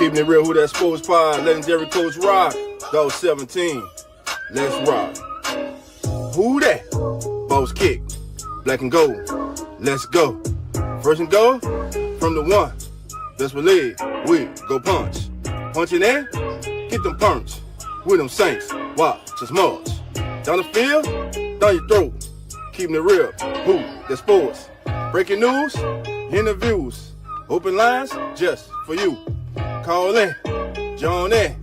Keeping it real, who that sports pod, legendary coach Rod, Dog 17, let's rock. Who that? Boss kick, black and gold, let's go. First and goal, from the one, best believe, we go punch. Punching in, get them punch. With them Saints, watch us march. Down the field, down your throat. Keeping it real, who that sports. Breaking news, interviews, open lines just for you. Call in, join in.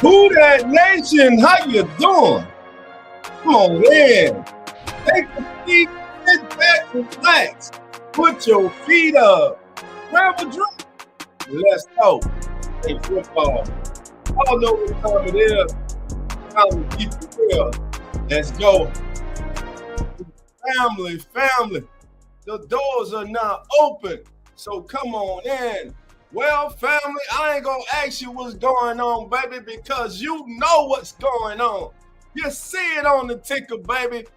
Who that nation? How you doing? Come on, man. Take a seat, sit back, relax. Put your feet up. Grab a drink. Let's go. Hey, football. Y'all know what time it is. Time to keep it real. Let's go. Family. The doors are now open. So come on in. Well, family, I ain't gonna ask you what's going on, baby, because you know what's going on. You see it on the ticker, baby.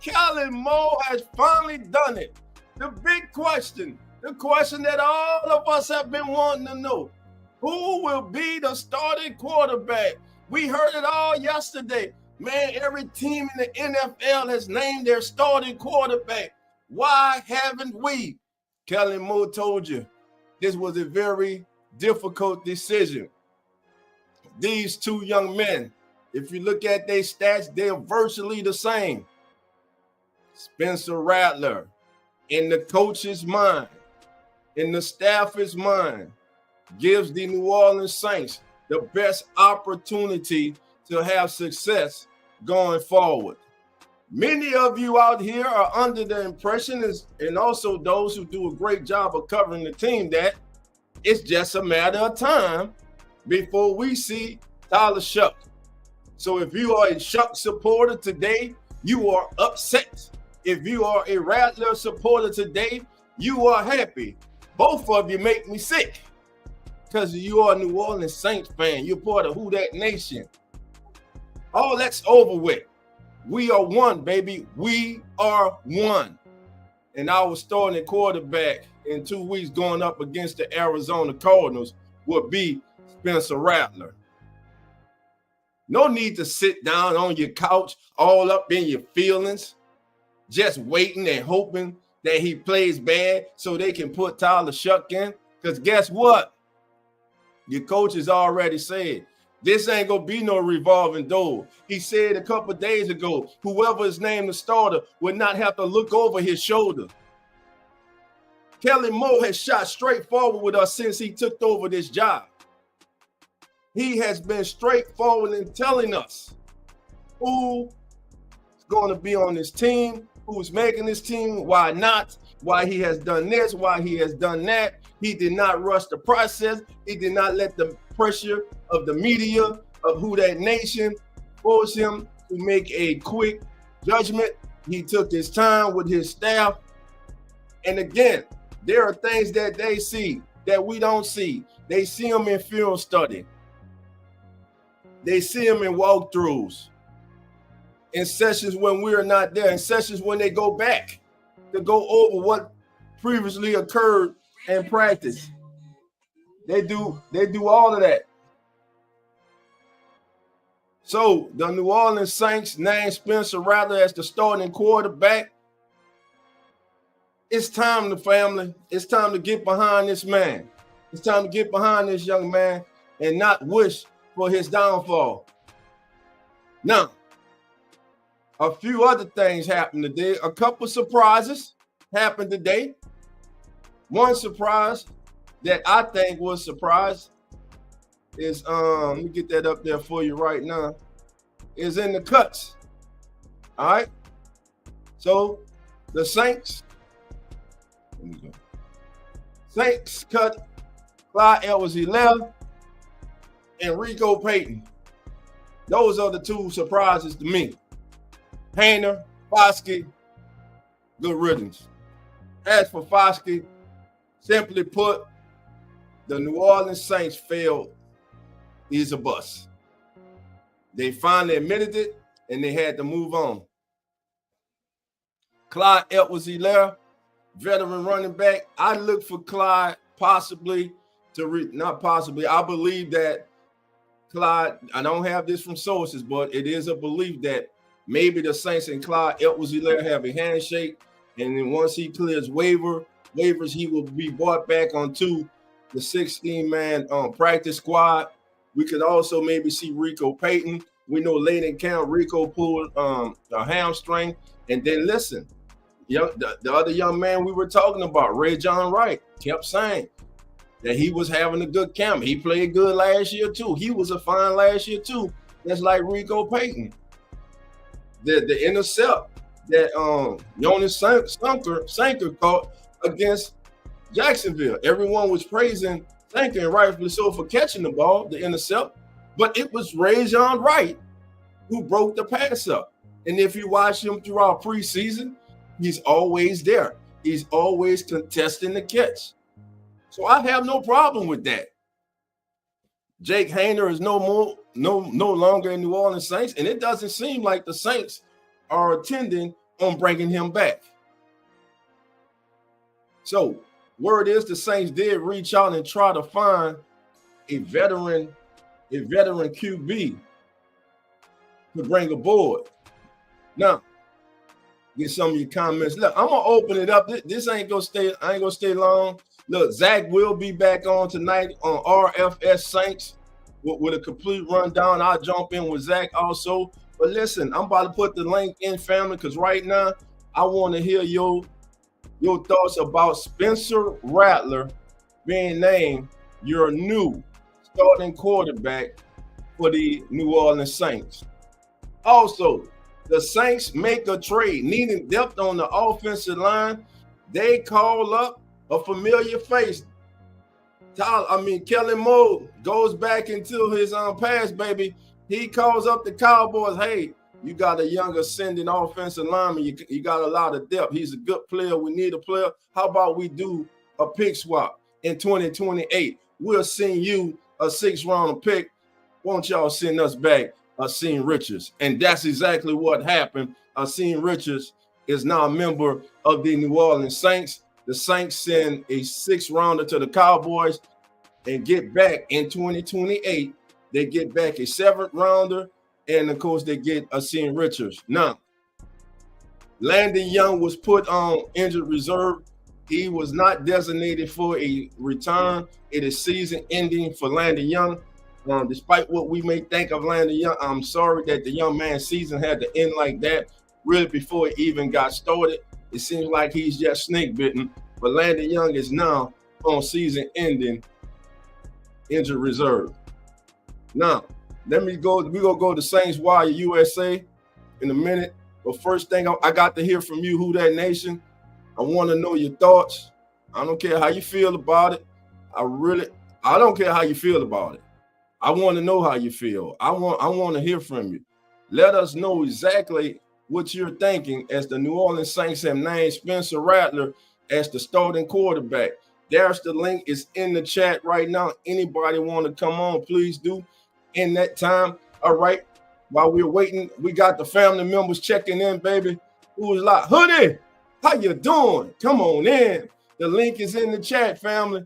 Kellen Moore has finally done it. The big question, the question that all of us have been wanting to know, who will be the starting quarterback? We heard it all yesterday. Man, every team in the NFL has named their starting quarterback. Why haven't we? Kellen Moore told you. This was a very difficult decision. These two young men, if you look at their stats, they're virtually the same. Spencer Rattler, in the coach's mind, in the staff's mind, gives the New Orleans Saints the best opportunity to have success going forward. Many of you out here are under the impression, and also those who do a great job of covering the team, that it's just a matter of time before we see Tyler Shuck. So if you are a Shuck supporter today, you are upset. If you are a Rattler supporter today, you are happy. Both of you make me sick because you are a New Orleans Saints fan. You're part of Who That Nation. All that's over with. We are one, baby. We are one. And our starting quarterback in 2 weeks going up against the Arizona Cardinals will be Spencer Rattler. No need to sit down on your couch all up in your feelings, just waiting and hoping that he plays bad so they can put Tyler Shuck in. Because guess what? Your coach has already said, this ain't going to be no revolving door. He said a couple of days ago, whoever is named the starter would not have to look over his shoulder. Kellen Moore has shot straight forward with us since he took over this job. He has been straightforward in telling us who's going to be on this team, who's making this team, why not, why he has done this, why he has done that. He did not rush the process. He did not let the pressure of the media, of Who That Nation, force him to make a quick judgment. He took his time with his staff. And again, there are things that they see that we don't see. They see them in film study. They see them in walkthroughs. in sessions when we're not there, in sessions when they go back to go over what previously occurred in practice. They do all of that. So the New Orleans Saints named Spencer Rattler as the starting quarterback. It's time, the family. It's time to get behind this man. It's time to get behind this young man and not wish for his downfall. Now, a few other things happened today. A couple surprises happened today. One surprise that I think was a surprise is let me get that up there for you right now, is in the cuts. All right. So the Saints cut Clyde Edwards-Helaire and Rico Payton. Those are the two surprises to me. Haener, Foskey, good riddance. As for Foskey, simply put, the New Orleans Saints failed. He's a bust. They finally admitted it, and they had to move on. Clyde Edwards-Helaire, veteran running back. I look for Clyde possibly to not possibly. I believe that Clyde, I don't have this from sources, but it is a belief that maybe the Saints and Clyde Edwards-Helaire have a handshake, and then once he clears waivers, he will be brought back onto the 16-man practice squad. We could also maybe see Rico Payton. We know late in camp, Rico pulled a hamstring. And then listen, the other young man we were talking about, Ray John Wright, kept saying that he was having a good camp. He played good last year too. He was a fine last year too. That's like Rico Payton. The intercept that Jonas Sanker caught against Jacksonville. Everyone was praising Sanker, and rightfully so, for catching the ball, the intercept. But it was Ray John Wright who broke the pass up. And if you watch him throughout preseason, he's always there. He's always contesting the catch. So I have no problem with that. Jake Haener is no longer in New Orleans Saints, and it doesn't seem like the Saints are intending on bringing him back. So word is the Saints did reach out and try to find a veteran QB to bring aboard. Now, get some of your comments. Look, I'm gonna open it up. This ain't gonna stay. I ain't gonna stay long. Look, Zach will be back on tonight on RFS Saints with a complete rundown. I'll jump in with Zach also. But listen, I'm about to put the link in, family, because right now I want to hear your thoughts about Spencer Rattler being named your new starting quarterback for the New Orleans Saints. Also, the Saints make a trade, needing depth on the offensive line. They call up a familiar face. Kellen Moore goes back into his past, baby. He calls up the Cowboys. Hey, you got a young ascending offensive lineman. You got a lot of depth. He's a good player. We need a player. How about we do a pick swap in 2028? We'll send you a 6th-round pick. Won't y'all send us back ASIM Richards? And that's exactly what happened. ASIM Richards is now a member of the New Orleans Saints. The Saints send a 6th-rounder to the Cowboys and get back in 2028. They get back a 7th-rounder, and of course they get ASIM Richards. Now, Landon Young was put on injured reserve. He was not designated for a return. It is season ending for Landon Young. Despite what we may think of Landon Young, I'm sorry that the young man's season had to end like that, really before it even got started. It seems like he's just snake bitten, but Landon Young is now on season ending injured reserve. Now, we're gonna go to Saints Wire USA in a minute. But first thing, I got to hear from you, Who That Nation. I want to know your thoughts. I don't care how you feel about it. I don't care how you feel about it. I want to know how you feel. I want to hear from you. Let us know exactly what you're thinking as the New Orleans Saints have named Spencer Rattler as the starting quarterback. There's the link. It's in the chat right now. Anybody want to come on, please do in that time. All right. while we're waiting, we got the family members checking in, baby. Who was like, Hoodie, how you doing? Come on in. The link is in the chat, family.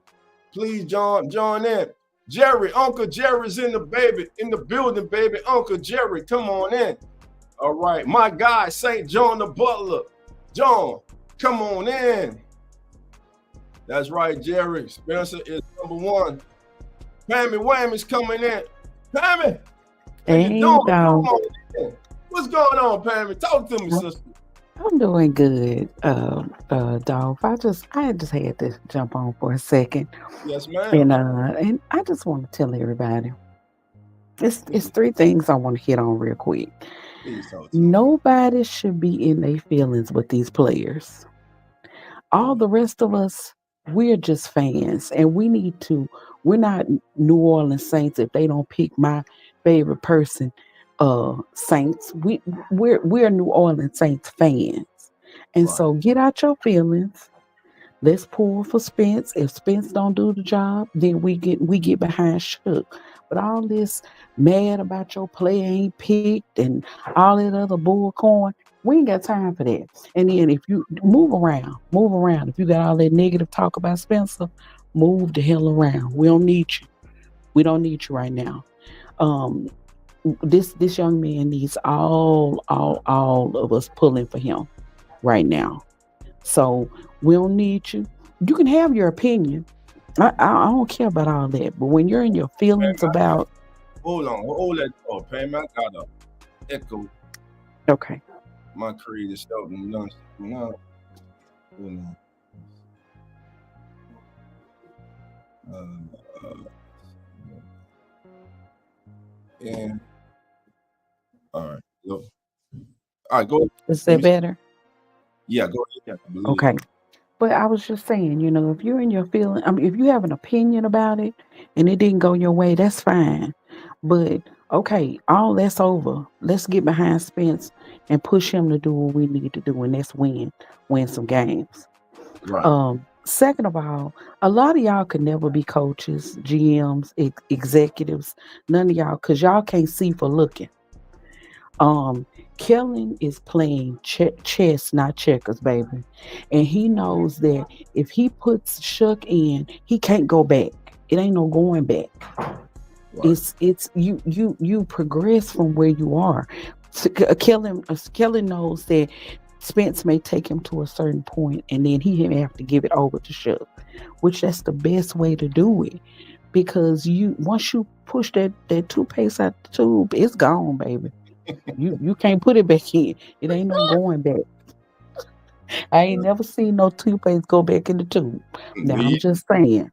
Please join in. Jerry, Uncle Jerry's in the building, baby. Uncle Jerry, come on in. All right, my guy, St. John the Butler. John, come on in. That's right, Jerry. Spencer is number one. Pammy Whammy's coming in. Pammy, how you doing? Come on in. What's going on, Pammy? Talk to me, sister. I'm doing good, Dolph. I just had to jump on for a second. Yes, ma'am. And I just want to tell everybody, it's three things I want to hit on real quick. Nobody should be in their feelings with these players. All the rest of us, we're just fans, and we're not New Orleans Saints if they don't pick my favorite person. Saints, we're New Orleans Saints fans, and so get out your feelings. Let's pull for Spence. If Spence don't do the job, then we get behind Shook. But all this mad about your player ain't picked and all that other bullcorn, we ain't got time for that. And then if you move around. If you got all that negative talk about Spencer, move the hell around. We don't need you. We don't need you right now. This young man needs all of us pulling for him right now. So we don't need you. You can have your opinion. I don't care about all that. But when you're in your feelings about, hold that thought, Pam. I got a echo. Okay. My creative stuff and none. And all right, look. All right, go. Is that better? Yeah, go ahead. Okay. But I was just saying, if you're in your feeling, if you have an opinion about it and it didn't go your way, that's fine. But okay, all that's over. Let's get behind Spence and push him to do what we need to do, and that's win some games. Right. Second of all, a lot of y'all could never be coaches, GMs, executives, none of y'all, because y'all can't see for looking. Kellen is playing chess, not checkers, baby. And he knows that if he puts Shook in, he can't go back. It ain't no going back. Right. It's you progress from where you are. Kellen knows that Spence may take him to a certain point, and then he may have to give it over to Shook, which that's the best way to do it. Because once you push that toothpaste out the tube, it's gone, baby. You can't put it back in. It ain't no going back. I ain't never seen no toothpaste go back in the tube. Now I'm just saying.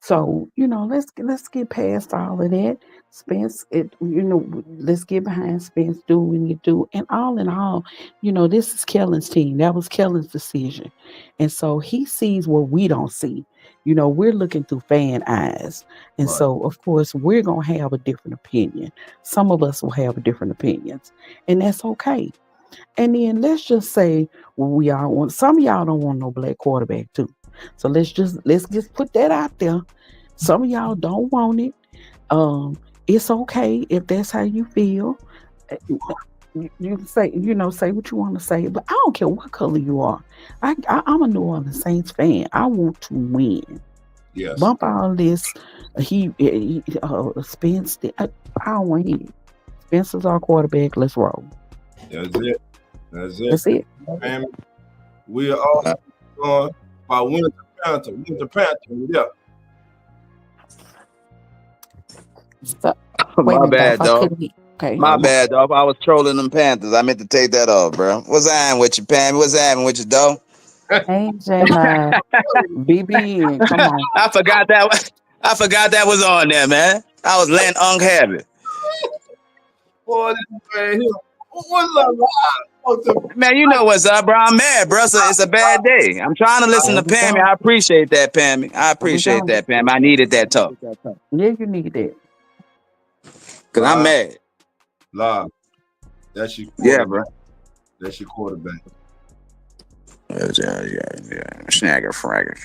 So, let's get past all of that. Spence, let's get behind Spence, do what we need to do. And all in all, this is Kellen's team. That was Kellen's decision. And so he sees what we don't see. We're looking through fan eyes. And right. So, of course, we're going to have a different opinion. Some of us will have different opinions. And that's okay. And then let's just say we all want, some of y'all don't want no black quarterback too. So let's just put that out there. Some of y'all don't want it. It's okay if that's how you feel. You can say, say what you want to say, but I don't care what color you are. I'm a New Orleans Saints fan. I want to win. Yes. Bump all this. Spence. I don't want him. Spencer's our quarterback. Let's roll. That's it. And we are also going by Winter Panther. Yeah. So, my bad, dog. Okay. My bad, dog. I was trolling them Panthers. I meant to take that off, bro. What's happening with you, Pam? What's happening with you, dog? Hey, J-Line. BB, come on. I forgot that was on there, man. I was letting Unk have it. Boy, this man here. What's up, man? You know what's up, bro? I'm mad, bro. So it's a bad day. I'm trying to listen to Pammy. I appreciate that, Pammy. I appreciate that, Pam. I needed that talk. Yeah, you need that. Cause I'm mad. Live. That's your quarterback. Yeah, bro. That's your quarterback. Yeah. Snagger, fragger.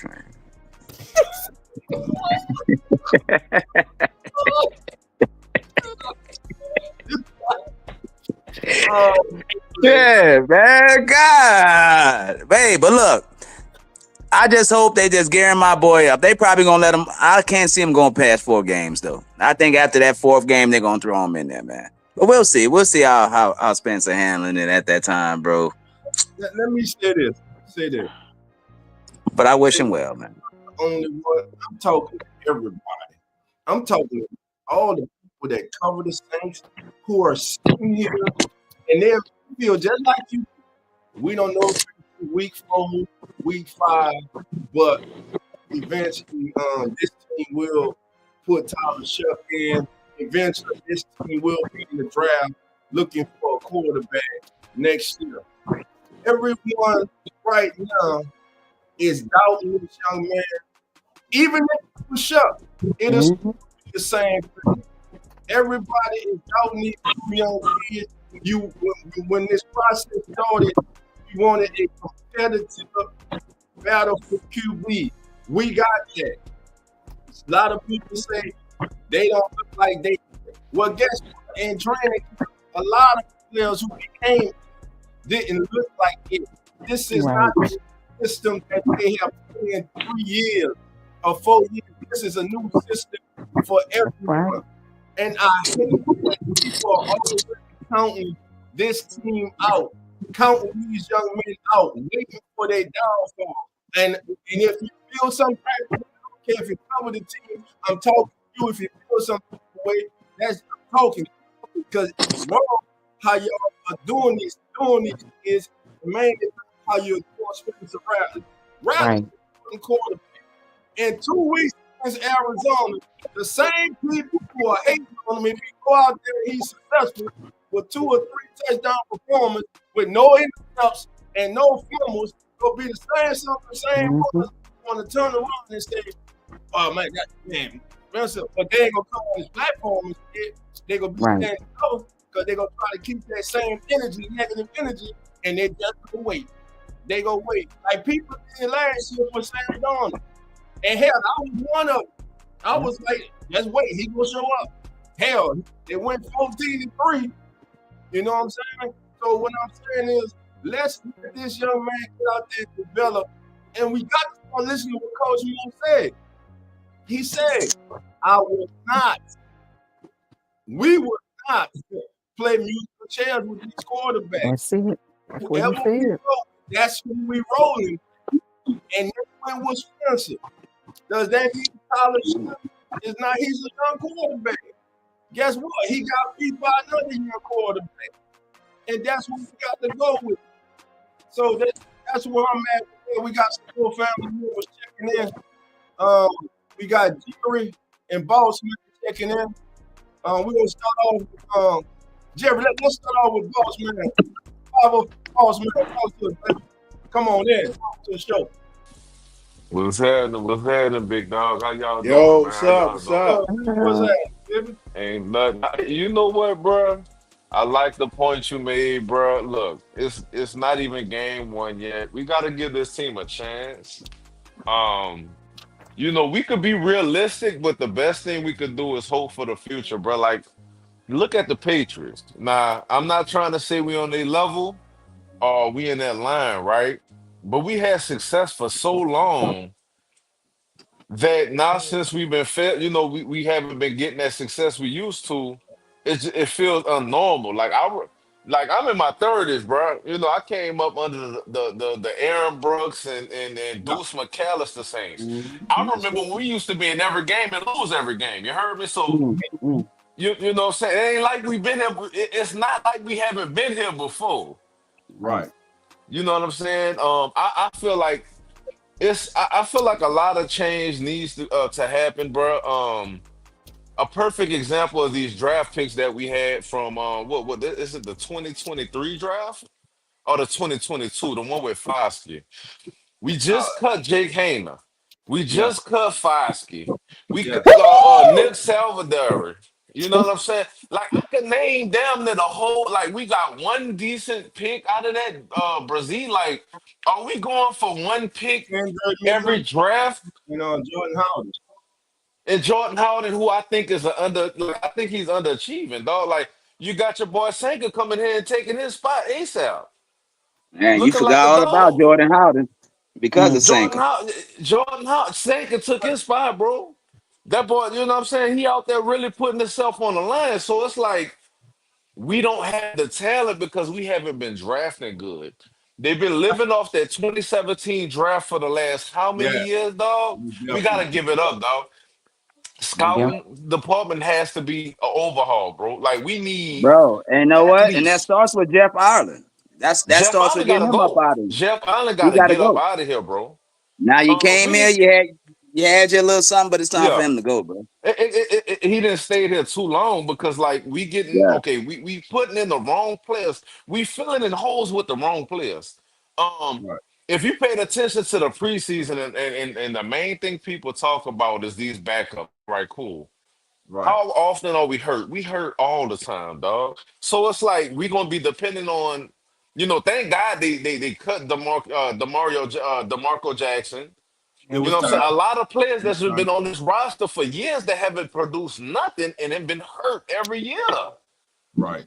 Yeah, man. God. Babe, but look, I just hope they just gearing my boy up. They probably gonna let him. I can't see him going past 4 games though. I think after that 4th game, they're gonna throw him in there, man. But we'll see. We'll see how Spencer handling it at that time, bro. Let me say this. Say this. But I wish him well, man. Only one. I'm talking to everybody. I'm talking to all the people that cover the Saints who are sitting here and they feel just like you. We don't know if it's week 4, week 5, but eventually this team will put Tyler Shuck in. Eventually this team will be in the draft looking for a quarterback next year. Everyone right now is doubting this young man. Even if it was Shuck, it is the same thing. Everybody is doubting these young kids. When this process started, you wanted a competitive battle for QB. We got that. A lot of people say they don't look like they. Well, guess what? In training, a lot of players who became didn't look like it. This is not the system that they have put in 3 years or 4 years. This is a new system for everyone. And I hate that people are always counting this team out, counting these young men out, waiting for their downfall. And if you feel some type of way, I don't care if you cover the team, I'm talking to you. If you feel some type of way, that's I'm talking because it's wrong how y'all are doing this is mainly how you're doing Spencer Rattler. Rattler is quarterback. In 2 weeks against Arizona, the same people who are hating on him, if he go out there and he's successful with 2 or 3 touchdown performances with no interceptions and no fumbles, will be the same ones want to turn around and say, "Oh man, Spencer," but they ain't gonna come on his platform and say they're gonna be standing close because they're gonna try to keep that same energy, negative energy, and they just gonna wait. They gonna wait. Like people did last year for Sam Darnold. And hell, I was one of them. I was like, just wait, he gonna show up. Hell, they went 14-3. You know what I'm saying? So what I'm saying is, let's let this young man get out there and develop. And we got to start listening to what Coach Moon said. He said, we would not play musical chairs with these quarterbacks. That's it. Whoever we roll, that's who we rolling. And that one was Spencer. Does that mean Tyler Shuck is not? He's a young quarterback. Guess what? He got beat by another young quarterback, and that's what we got to go with. So that's where I'm at. We got some more family members checking in. We got Jerry and Boss Man checking in. We're gonna start off with Jerry. Let's start off with Boss Man. Boss Man, talk to us, baby. Come on in, talk to the show. What's happening, big dog? How y'all doing, Yo, man? what's up? What's up? What's that, baby? Ain't nothing. You know what, bro? I like the point you made, bro. Look, it's not even game 1 yet. We got to give this team a chance. We could be realistic, but the best thing we could do is hope for the future, bro. Like, look at the Patriots. Now, I'm not trying to say we on their level or we in that line, right? But we had success for so long that now since we've been fed, we haven't been getting that success we used to. It feels unnormal. Like I'm in my 30s, bro. I came up under the Aaron Brooks and Deuce McAllister Saints. I remember when we used to be in every game and lose every game. You heard me? So you know what I'm saying? It ain't like we've been here. It's not like we haven't been here before. Right. You know what I'm saying? I feel like I feel like a lot of change needs to happen, bro. A perfect example of these draft picks that we had from what is it, the 2023 draft or the 2022, the one with Foskey? We just cut Jake Hayner. We just cut Foskey. We cut Nick Salvador. You know what I'm saying? Like I could name damn near the whole. Like we got one decent pick out of that Brazil. Like, are we going for one pick every draft? Jordan Howard. And Jordan Howard, who I think is I think he's underachieving, dog. Like you got your boy Sanka coming here and taking his spot ASAP, Man, you looking like forgot a all about dog. Jordan Howden because of Jordan Sanka. Howard, Jordan Howard, Sanka took his spot, bro. That boy, you know what I'm saying? He out there really putting himself on the line. So it's like we don't have the talent because we haven't been drafting good. They've been living off that 2017 draft for the last how Yeah, many years, dog? We definitely. gotta give it up, dog. Yeah. Scouting department has to be an overhaul, bro. Like we need Bro, and you know at what? And that least starts with Jeff Ireland. That Jeff starts Allen with getting gotta him up go. out of here. Jeff Allen He gotta gotta get up go. out of here, bro. Now you We came here, need, you had your little something, but it's time for yeah. him to go, bro. He didn't stay here too long because like we getting Yeah, okay, we putting in the wrong players. We filling in holes with the wrong players. Um, Right, if you paid attention to the preseason and the main thing people talk about is these backups, right? Cool. right. How often are we hurt? We hurt all the time, dog. So it's like we're gonna be depending on, thank God they cut Demarco Jackson. It You was know what I'm time. saying? A lot of players It was that's been time. on this roster for years that haven't produced nothing and have been hurt every year. Right,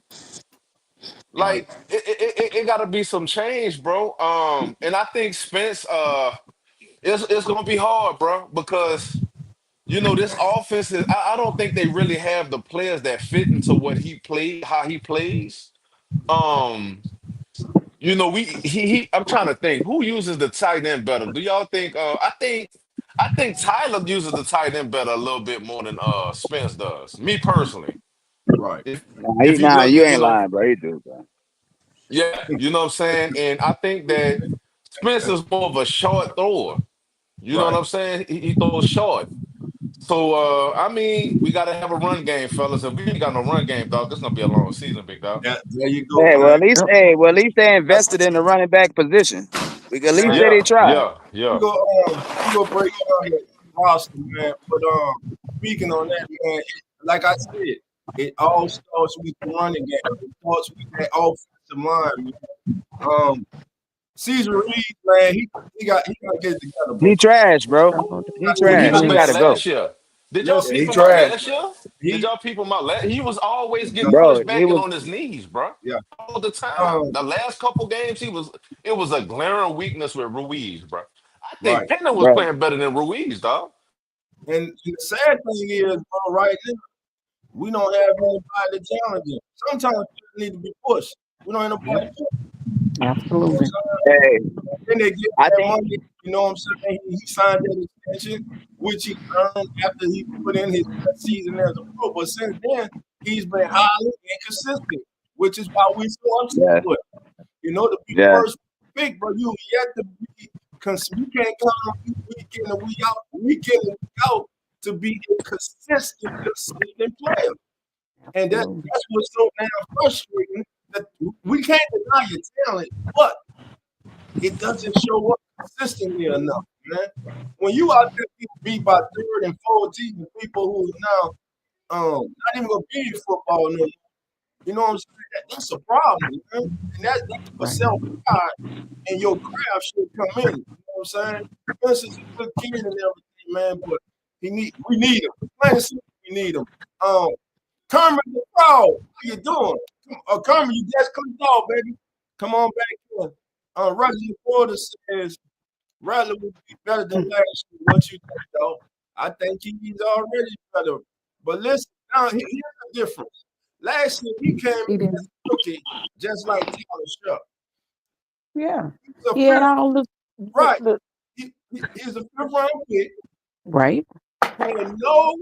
right. Like it got to be some change, bro. And I think Spence, it's gonna be hard, bro, because this offense is. I don't think they really have the players that fit into how he plays. Um, I'm trying to think who uses the tight end better. Do y'all think? I think Tyler uses the tight end better a little bit more than Spence does. Me personally, Right. if nah, if you look you at ain't lying, bro. He do, bro. yeah, you know what I'm saying, and I think that Spence is more of a short thrower. You know what Right. I'm saying? He throws short. So I mean, we got to have a run game, fellas. If we ain't got no run game, dog, this gonna be a long season, big dog. There you go, Hey, well man. at least, Yep. at least they invested in the running back position. We can at least Man, say they Yeah, tried. yeah, yeah. we go break down the roster, man. But speaking on that, man, like I said, it all starts with the running game. It starts with that offensive line, man. Um, Caesar Reed, man, he got to get it together, bro. He trash, bro. Struggled. He Well, he trash. was He Yes. bad gotta go. last year. Did y'all Listen, peep he him out tried. last year? Did He, y'all peep him out? He was always getting Bro, pushed he back and was on his knees, bro. yeah. All the time. Um, The last couple games, it was a glaring weakness with Ruiz, bro. I think right. Penner was bro. playing better than Ruiz, dog. And the sad thing is, bro, right now, we don't have anybody to challenge him. Sometimes people need to be pushed. We don't have nobody to push. You know what I'm Absolutely. saying? Hey, Then they give him I that think money. You know what I'm saying? He signed that extension, which he earned after he put in his best season as a pro. But since then, he's been highly inconsistent, which is why we're so upset yeah, with him. To be yeah, first pick, bro, you yet to be. You can't count on you week in and week out to be a consistent player. And Absolutely. that's what's so damn frustrating. That we can't deny your talent, but it doesn't show up consistently enough, man. When you out there getting beat by third and fourth team people who are now not even gonna be in football no more, you know what I'm saying? That's a problem, man. And that's where Right. self pride and your craft should come in. You know what I'm saying? Vince is a good kid and everything, man, but we need him. Plain and simple, we need him. Kermit the Frog, how you doing? Kermit, you just clicked off, baby. Come on back here. Roger Porter says Rattler would be better than last year. What you think, though? I think he's already better. But listen, now here's the difference. Last year he came He in as didn't. a rookie, just like Tyler Shuck. Yeah. He was a He had fifth, all right? the He's a fifth round pick. right. And no,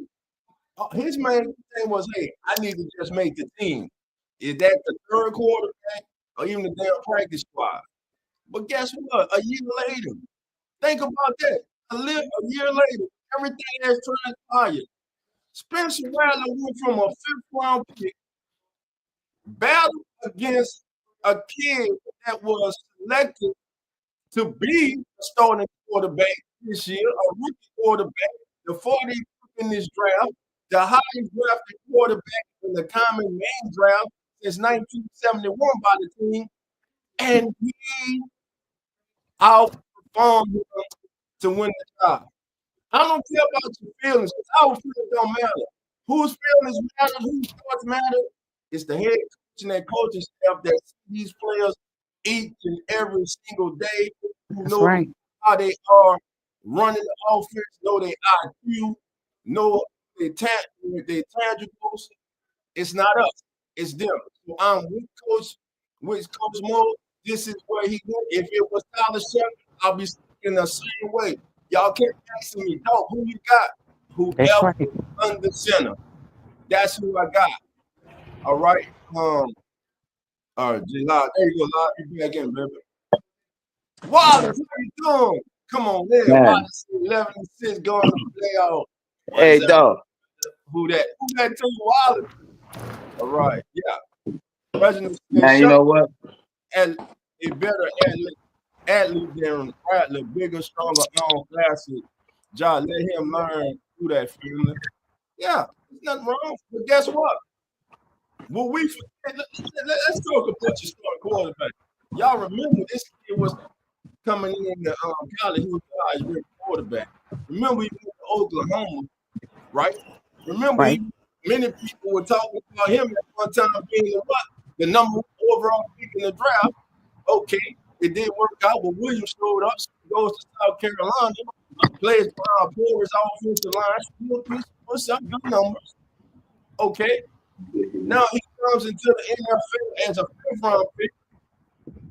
his main thing was, hey, I need to just make the team. Is that the third quarterback or even the damn practice squad? But guess what? A year later, think about that. A year later, everything has transpired. Spencer Rattler went from a fifth round pick, battled against a kid that was selected to be a starting quarterback this year, a rookie quarterback, the 40th in this draft, the highest drafted quarterback in the common name draft since 1971 by the team, and he outperformed him to win the job. I don't care about your feelings because our feelings don't matter. Whose feelings matter, whose thoughts matter, It's the head coach and that coaching staff that see these players each and every single day, who That's know right. how they are running the offense, know their IQ, know their tangibles. It's not us, it's them. So I'm with Coach Mo. This is where he went. If it was Tyler Shepard, I'll be speaking the same way. Y'all kept asking me, dog, who you got? That's Whoever right. under center. That's who I got. All right. All right, J Live. There you go, Live. You back in, baby. Wallace, how you doing? Come on, there. Man. Wallace 11 and 6 going to playoff. Hey, What's up? dog. Who that? Who that to you, Wallace? All right, yeah. Reginald said, Man, you shut know what? a better athlete than Rattler, bigger, stronger, faster. John, let him learn through that family. Yeah, there's nothing wrong. But guess what? Well, let's talk about your starting quarterback. Y'all remember this kid was coming in the college, he was a high quarterback. Remember he went to Oklahoma, right? Remember Right. many people were talking about him at one time being the number 1 overall pick in the draft. Okay, it didn't work out, but Williams showed up, so he goes to South Carolina, plays behind Porter's offensive line, puts up good numbers. Okay, now he comes into the NFL as a 5th-round pick.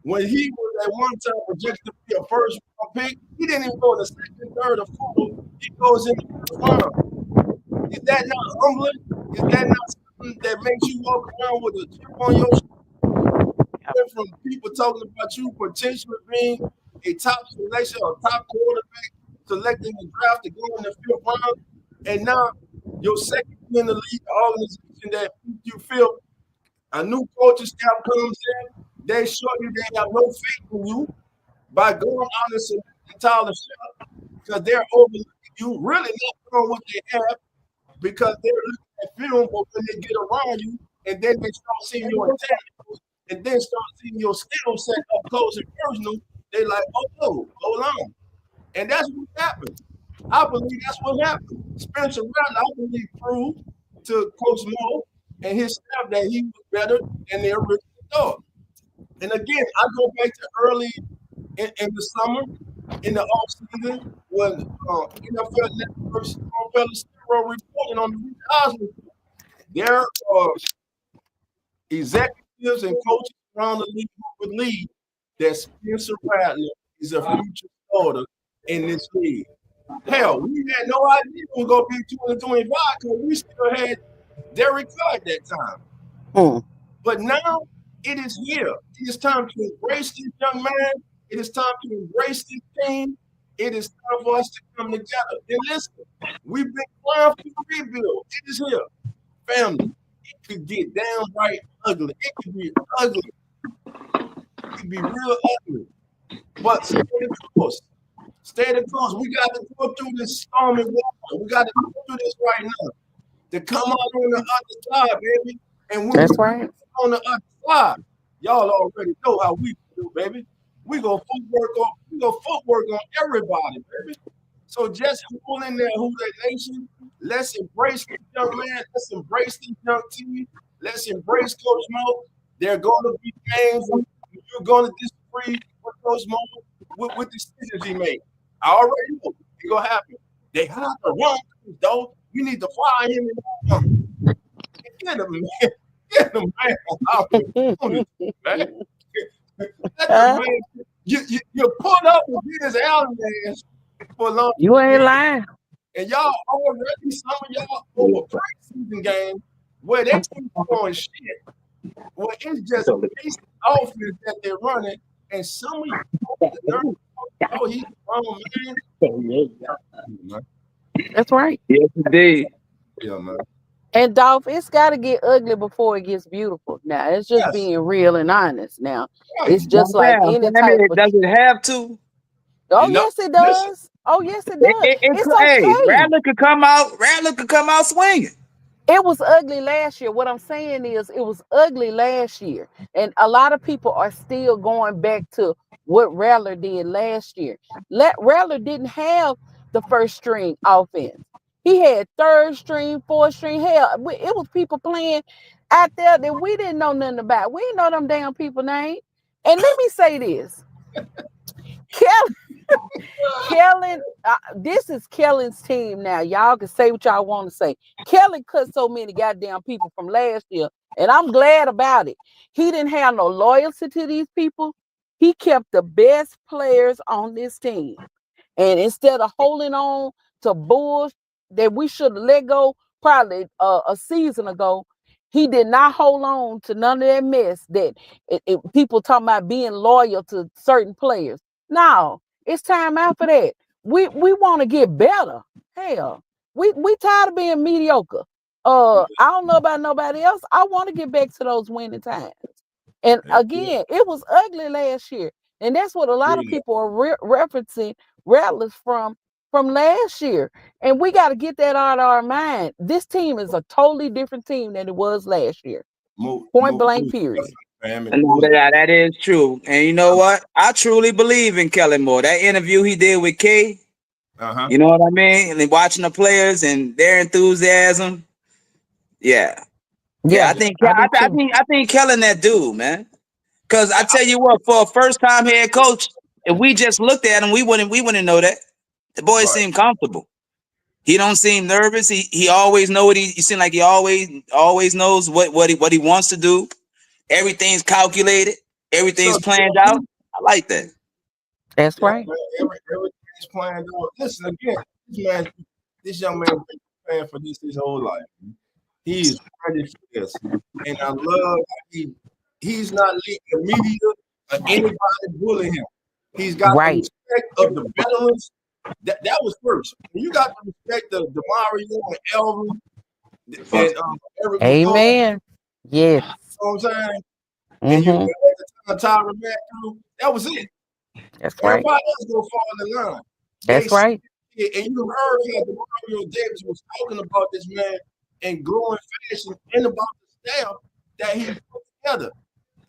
When he was at one time projected to be a 1st-round pick, he didn't even go in the 2nd, 3rd, or 4th. He goes in the 1st round. Is that not humbling? Is that not something that makes you walk around with a chip on your shoulder from people talking about you potentially being a top selection or top quarterback selected in the draft to go in the 5th round, and now your second year in the league, organization that you feel a new coaching staff comes in, they show you they have no faith in you by going out and selecting Tyler Shepard because they're overlooking you, really not knowing what they have because they're looking at film, but when they get around you and then they start seeing your intangibles and then start seeing your skill set up close and personal, they like, oh no, hold on. And that's what happened. I believe that's what happened. Spencer Rattler, I believe, proved to Coach Mo and his staff that he was better than they originally thought. And again, I go back to early in the summer, in the offseason, when NFL Network's fellow Stero reporting on the Reed Osmond. There are executives and coaches around the league who believe that Spencer Rattler is a future starter in this league. Hell, we had no idea we were going to be 2025 because we still had Derek Carr at that time. Mm. But now it is here. It is time to embrace this young man. It is time to embrace this team. It is time for us to come together. And listen, we've been trying for the rebuild. It is here. Family, it could get downright ugly. It could be ugly. It could be real ugly. But stay the course. Stay the course. We got to go through this stormy water. We got to go through this right now to come out on the other side, baby. And when we That's right. on the other side, y'all already know how we do, baby. We go footwork on everybody, baby. So just hold in there, who that nation. Let's embrace this young man. Let's embrace this young team. Let's embrace Coach Mo. There are going to be games where you're going to disagree with Coach Mo with decisions he made. I already know it's gonna happen. They have to run, though. You need to fire him and get him, man. Get him, man. Out the opponent, man. Let the man. You put up with his Allen man for a long You ain't time. lying. And y'all already, some of y'all over preseason games where they keep throwing shit. Well, it's just basic offense that they're running. And some of you, oh, he's wrong, man. That's right. Yes, indeed. Yeah, man. And Dolph, it's got to get ugly before it gets beautiful. Now, it's just Yes. being real and honest. Now, Right. it's just like any type of. Does it have to? Oh, You know, yes, it listen, does. Oh, yes, it does. It's Hey, okay. Rattler could come out. Rattler could come out swinging. It was ugly last year. What I'm saying is it was ugly last year. And a lot of people are still going back to what Rattler did last year. Rattler didn't have the 1st string offense. He had 3rd string, 4th string. Hell, it was people playing out there that we didn't know nothing about. We didn't know them damn people name. And let me say this. Kellen, this is Kellen's team now. Y'all can say what y'all want to say. Kellen cut so many goddamn people from last year, and I'm glad about it. He didn't have no loyalty to these people. He kept the best players on this team. And instead of holding on to bulls that we should have let go probably a season ago, he did not hold on to none of that mess that people talking about being loyal to certain players. No, it's time out for that. We want to get better. Hell, we tired of being mediocre. I don't know about nobody else. I want to get back to those winning times. And again, it was ugly last year. And that's what a lot of people are referencing Rattlers from last year. And we got to get that out of our mind. This team is a totally different team than it was last year. Point blank, period. That is true. And you know what? I truly believe in Kellen Moore. That interview he did with Kay, you know what I mean? And then watching the players and their enthusiasm. Yeah. I think Kellen that dude, man. Because I tell you what, for a first-time head coach, if we just looked at him, we wouldn't know that. The boy seemed comfortable. He don't seem nervous. He always know what he seems like he always knows what he wants to do. Everything's calculated. Everything's planned out. I like that. That's right. Everything's planned out. Listen again, this young man been preparing for this his whole life. He's ready for this, and I love he's not letting the media or anybody bully him. He's got the respect of the veterans. That was first. When you got the respect of DeMario and Elvin and Eric. Amen. Yes. You know what I'm saying? And you at the time Tyra Mack through, that was it. That's right. Everybody else gonna fall in the line. That's right. And you heard that DeMario Davis was talking about this man in glowing fashion and about the staff that he put together.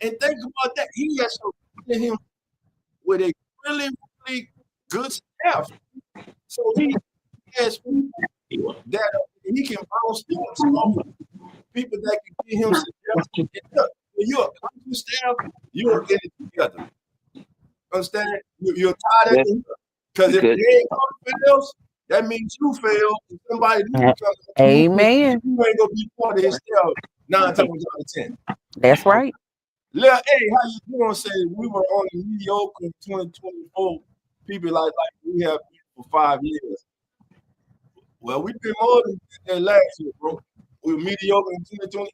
And think about that. He has to him with a really, really good staff. So he has people that he can bounce things off of. People that can give him suggestions. When you're a coaching staff, you're in it together. Understand? You're tied in because if the head coach fails, that means you fail. And somebody Amen. You ain't gonna be part of his staff 9 times out of 10. That's right. Lil, hey, how you doing? Say we were on the mediocre in 2024. People like we have been for 5 years. Well, we've been more than that last year, bro. We were mediocre in 2020.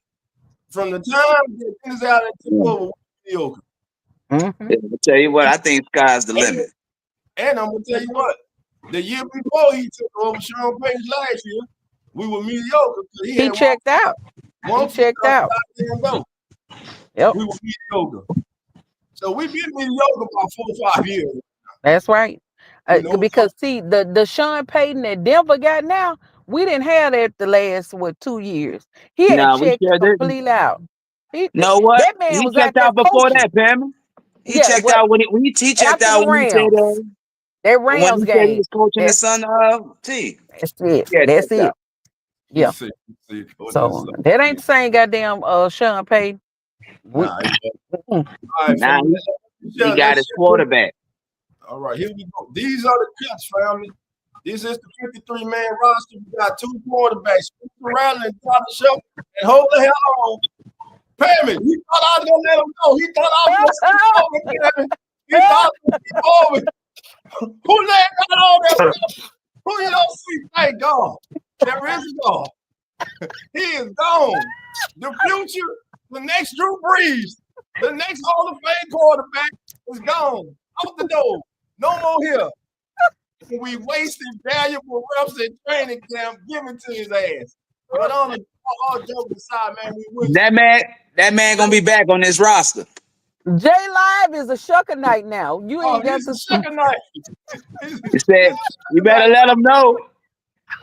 From the time that things out at took over, we were mediocre. I'll tell you what, I think sky's the limit. And I'm gonna tell you what, the year before he took over Sean Payton last year, we were mediocre. He checked out. He checked out. Yep. We were mediocre. So we've been mediocre about 4 or 5 years. That's right. Because see, the Sean Payton that Denver got now, we didn't have that the last 2 years. He had checked completely out. Know what? That man he was checked out before that, Pam. He checked out when he checked out when he said that Rams game. He was coaching the Sun team. That's it. That's it. Yeah. So that ain't the same goddamn Sean Payton. He got his quarterback. All right, here we go. These are the cuts, family. This is the 53-man roster. We got 2 quarterbacks, Rattler and Tyler Shelton. And hold the hell on. Payment. He thought I was going to let him go. He thought I was going to skip over. He thought I was going to skip over. Who let all that stuff? Who you don't see? Thank God. There is God. He is gone. The future, the next Drew Brees, the next Hall of Fame quarterback is gone. Out the door. No more here. We wasted valuable reps in training camp giving to his ass. But all jokes aside, man, we wish that man gonna be back on this roster. J Live is a shucker night now. You ain't got to shucker night. He said, you better let him know.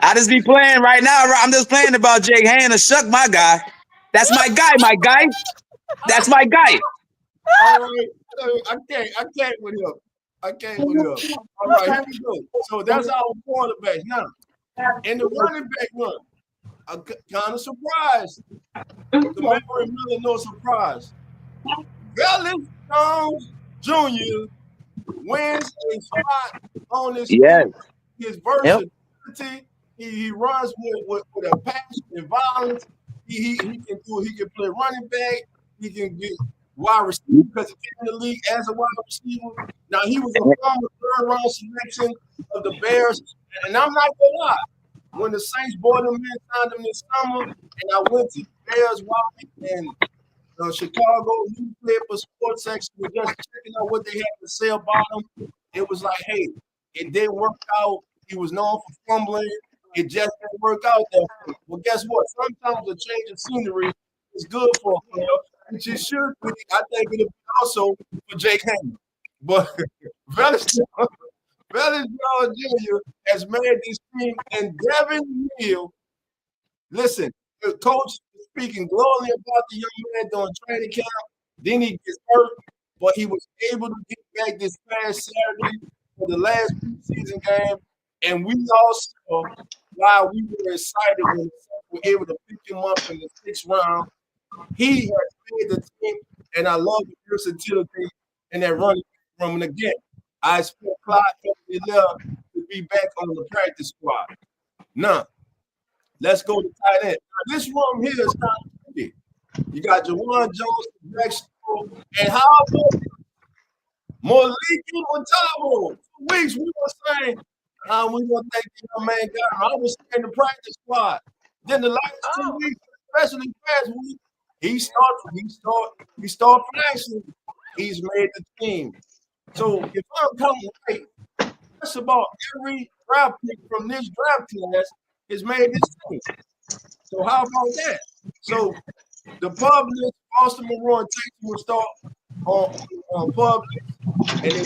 I just be playing right now. I'm just playing about Jake Hanna. Shuck my guy. That's my guy. That's my guy. All right. I can't with him. All right, here we go. So that's our quarterback. Now, in the running back run, kind of surprised. Camaro Miller, no surprise. Velus Jones Jr. wins a spot on his Yes. team. His versatility. He runs with a passion and violence. He can do. He can play running back. He can get wide receiver because he came in the league as a wide receiver. Now he was a former third-round selection of the Bears, and I'm not gonna lie. When the Saints bought him in, signed him this summer, and I went to Bears Wide and Chicago newspaper sports section was just checking out what they had to say about him. It was like, hey, it didn't work out. He was known for fumbling. It just didn't work out there. Well, guess what? Sometimes a change of scenery is good for a player, which it should be. I think it'll be also for Jake Hammond. But Velus Jr. has made this team, and Devin Neal, listen, the coach speaking glowingly about the young man during training camp. Then he gets hurt, but he was able to get back this past Saturday for the last preseason game. And we all saw why we were excited when we were able to pick him up in the 6th round. He has made the team, and I love the versatility in that running room. And again, I expect Clyde Edwards-Helaire to be back on the practice squad. Now, let's go to tight end. Now, this room here is kind of tricky. You got Jawan Jones, Greg Stoll, and how about Maliki Matabo? For weeks we were saying, we gonna take the young man down. I was in the practice squad. Then the last 2 weeks, especially last week, he started flashing. He's made the team. So if I'm coming right, that's about every draft pick from this draft class has made this team. So how about that? So the Publix, Austin Monroe, and Texas will start on Publix, and they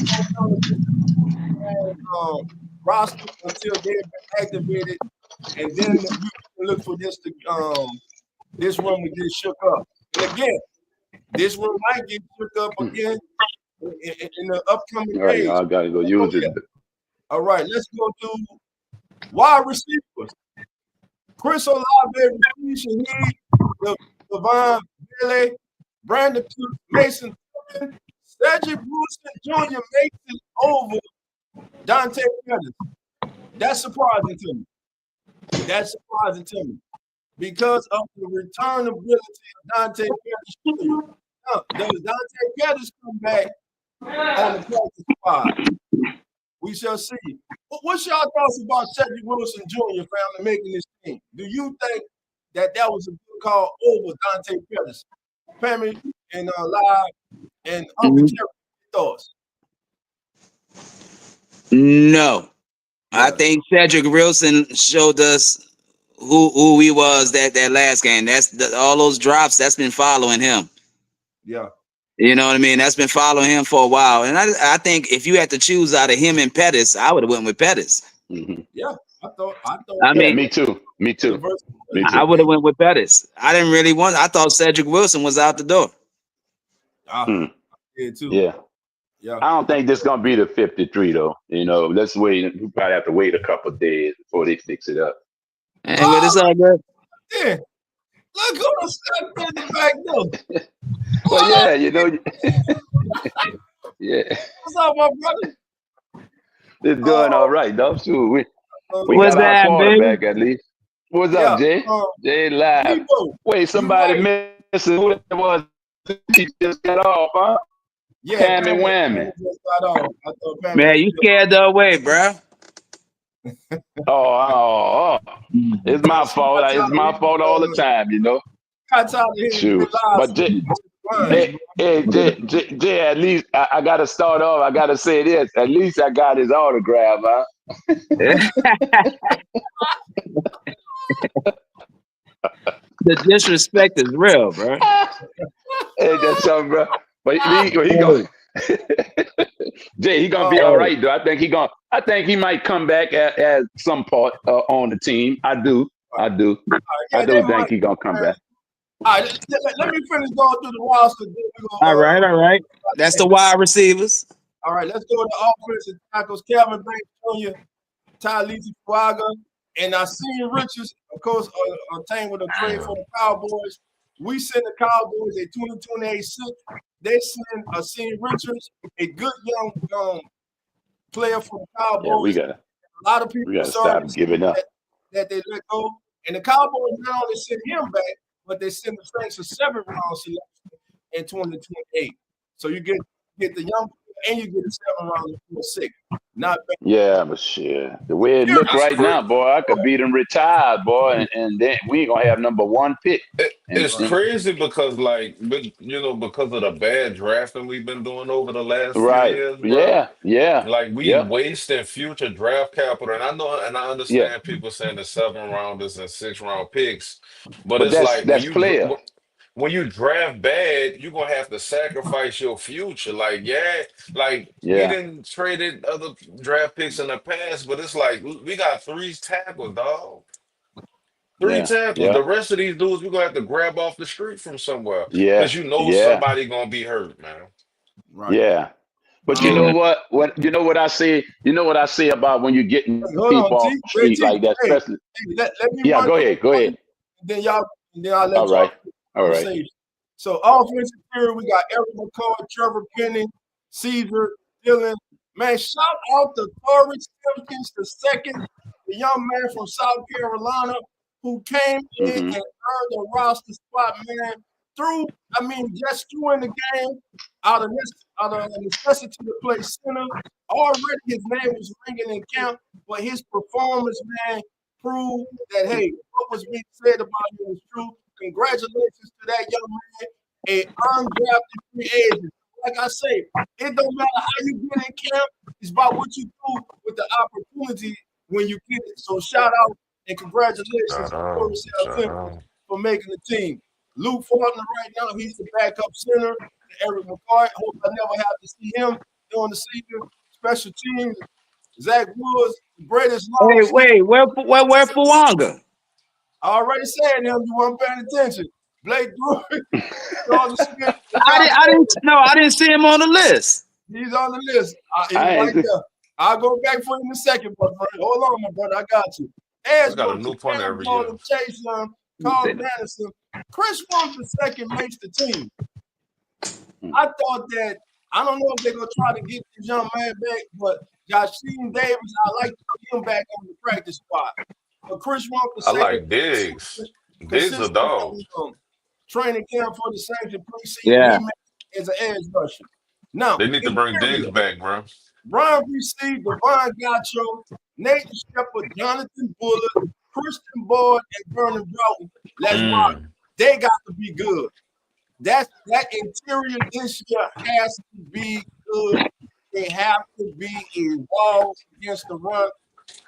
roster until they've been activated, and then you can look for this room to get shook up. And again, this room might get shook up again in the upcoming All right, days. y'all gotta go use it. All right, let's go to wide receivers. Chris Olave, Shaheed, Devon Bailey, Brandon Cook, Mason, Cedric Wilson Jr. makes it over Dante Pettis. That's surprising to me. That's surprising to me because of the returnability of Dante Pettis. Now, does Dante Pettis come back on the practice squad? We shall see. What's y'all thoughts about Cedric Wilson Jr. family making this team? Do you think that was a good call over Dante Pettis? Family and Live and Uncle Jerry, thoughts? No. I think Cedric Wilson showed us who he was that last game. That's all those drops. That's been following him. Yeah. You know what I mean? That's been following him for a while. And I think if you had to choose out of him and Pettis, I would have went with Pettis. Mm-hmm. Yeah, I thought. I mean, me too. I would have went with Pettis. I didn't really want. I thought Cedric Wilson was out the door. I did too. Yeah. Yeah. I don't think this is gonna be the 53 though. You know, let's wait. We probably have to wait a couple of days before they fix it up. And but it's all good. Yeah. Look who's standing back there. Well, yeah, you know. Yeah. What's up, my brother? It's doing all right, though. Sure, we What's got our that, quarterback at least. What's up, Jay? Jay live. Wait, somebody missing who it was. He just got off, huh? Yeah, Pammy Whammy. Man, you scared the away, bro. Oh, it's my fault. It's my fault all the time, you know. Shoot. But Jay, Jay, at least I got to start off. I got to say this. At least I got his autograph, huh? The disrespect is real, bro. Hey, that's something, bro. But he going Jay, he gonna be all right though. I think he might come back at some part on the team. I do think he gonna come back. All right, let me finish going through the roster. All right. That's the wide receivers. All right, let's go to offensive tackles. Calvin Banks Jr., Talise Fuaga, And I seen Richards, of course, obtained with a trade for the Cowboys. We send the Cowboys a 2028 They send Richards, a good young player for the Cowboys. Yeah, A lot of people we gotta sorry stop giving up. that they let go. And the Cowboys not only sent him back, but they sent the Saints a 7th-round selection in 2028. So you get the young player and you get a 7th-round for a 6th. Not bad. Yeah, but shit, the way it look That's right now, boy, I could beat him retired, boy, and then we ain't gonna have number 1 pick. It's crazy because, like, because of the bad drafting we've been doing over the last few Right. years, bro. Yeah. Like, we wasting future draft capital, and I know, and I Yeah. understand people saying the 7th rounders and 6th round picks, but But it's like that's player. when you draft bad, you're gonna have to sacrifice your future. Like, we Yeah. didn't traded other draft picks in the past, but it's like we got 3 tackles, dog. Three Yeah. tackles. Yeah. The rest of these dudes, we're gonna have to grab off the street from somewhere Yeah. because you know Yeah. somebody gonna be hurt, man. Right. Yeah. But you know what? You know what I say? You know what I say about when you're getting Hold people on, off the street like that, Hey, especially. let me Yeah, run go through ahead. Go ahead. then I'll let All right. All right. conversation. So offensive period, we got Eric McCoy, Trevor Penning, Caesar, Dylan. Man, shout out to Corey Simpkins II, the young man from South Carolina who came in and earned a roster spot, man. Just threw in the game out of necessity to play center. Already his name was ringing in camp, but his performance, man, proved that, hey, what was being said about him was true. Congratulations to that young man, an undrafted free agent. Like I say, it don't matter how you get in camp. It's about what you do with the opportunity when you get it. So shout out and congratulations to Corey Simpkins for making the team. Luke Fortner right now, he's the backup center to Eric McCoy. Hope I never have to see him during the season. Special teams, Zach Woods, greatest long. Wait, where Fuanga? I already said him. You weren't paying attention. Blake Drury, Jordan Smith. I didn't see him on the list. He's on the list. He's right there. I'll go back for you in a second, but hold on, my brother. I got you. I got a new punter every year. Chase Young, Carl Madison. Chris Wong II makes the team. I thought that, I don't know if they're going to try to get this young man back, but Joshine Davis, I like to get him back on the practice squad. But Chris Wong II. I like Diggs. Diggs a dog. Training camp for the Saints in preseason. Yeah. He as an edge rusher. Now, they need to bring Diggs back, bro. Ron Bc, Devon Gacho, Nathan Shepard, Jonathan Bullard, Christian Boyd, and Vernon Broughton. Let's rock. They got to be good. That interior this year has to be good. They have to be involved against the run.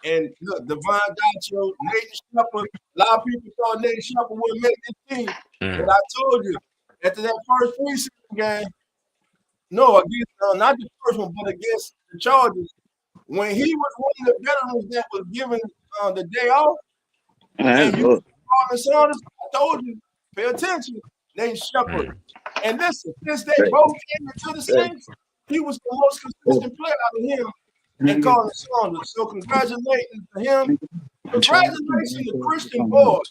And look, Devon Gacho, Nathan Shepard. A lot of people thought Nathan Shepard would make this team. But I told you, after that first preseason game, no, against not the first one, but against the Chargers, when he was one of the veterans that was given the day off, and you Sanders, I told you, pay attention, Nathan Shepard. And listen, since they both came into the Saints, he was the most consistent player out of him and Colin Sanders. So congratulations to him. Congratulations to Christian Boyd,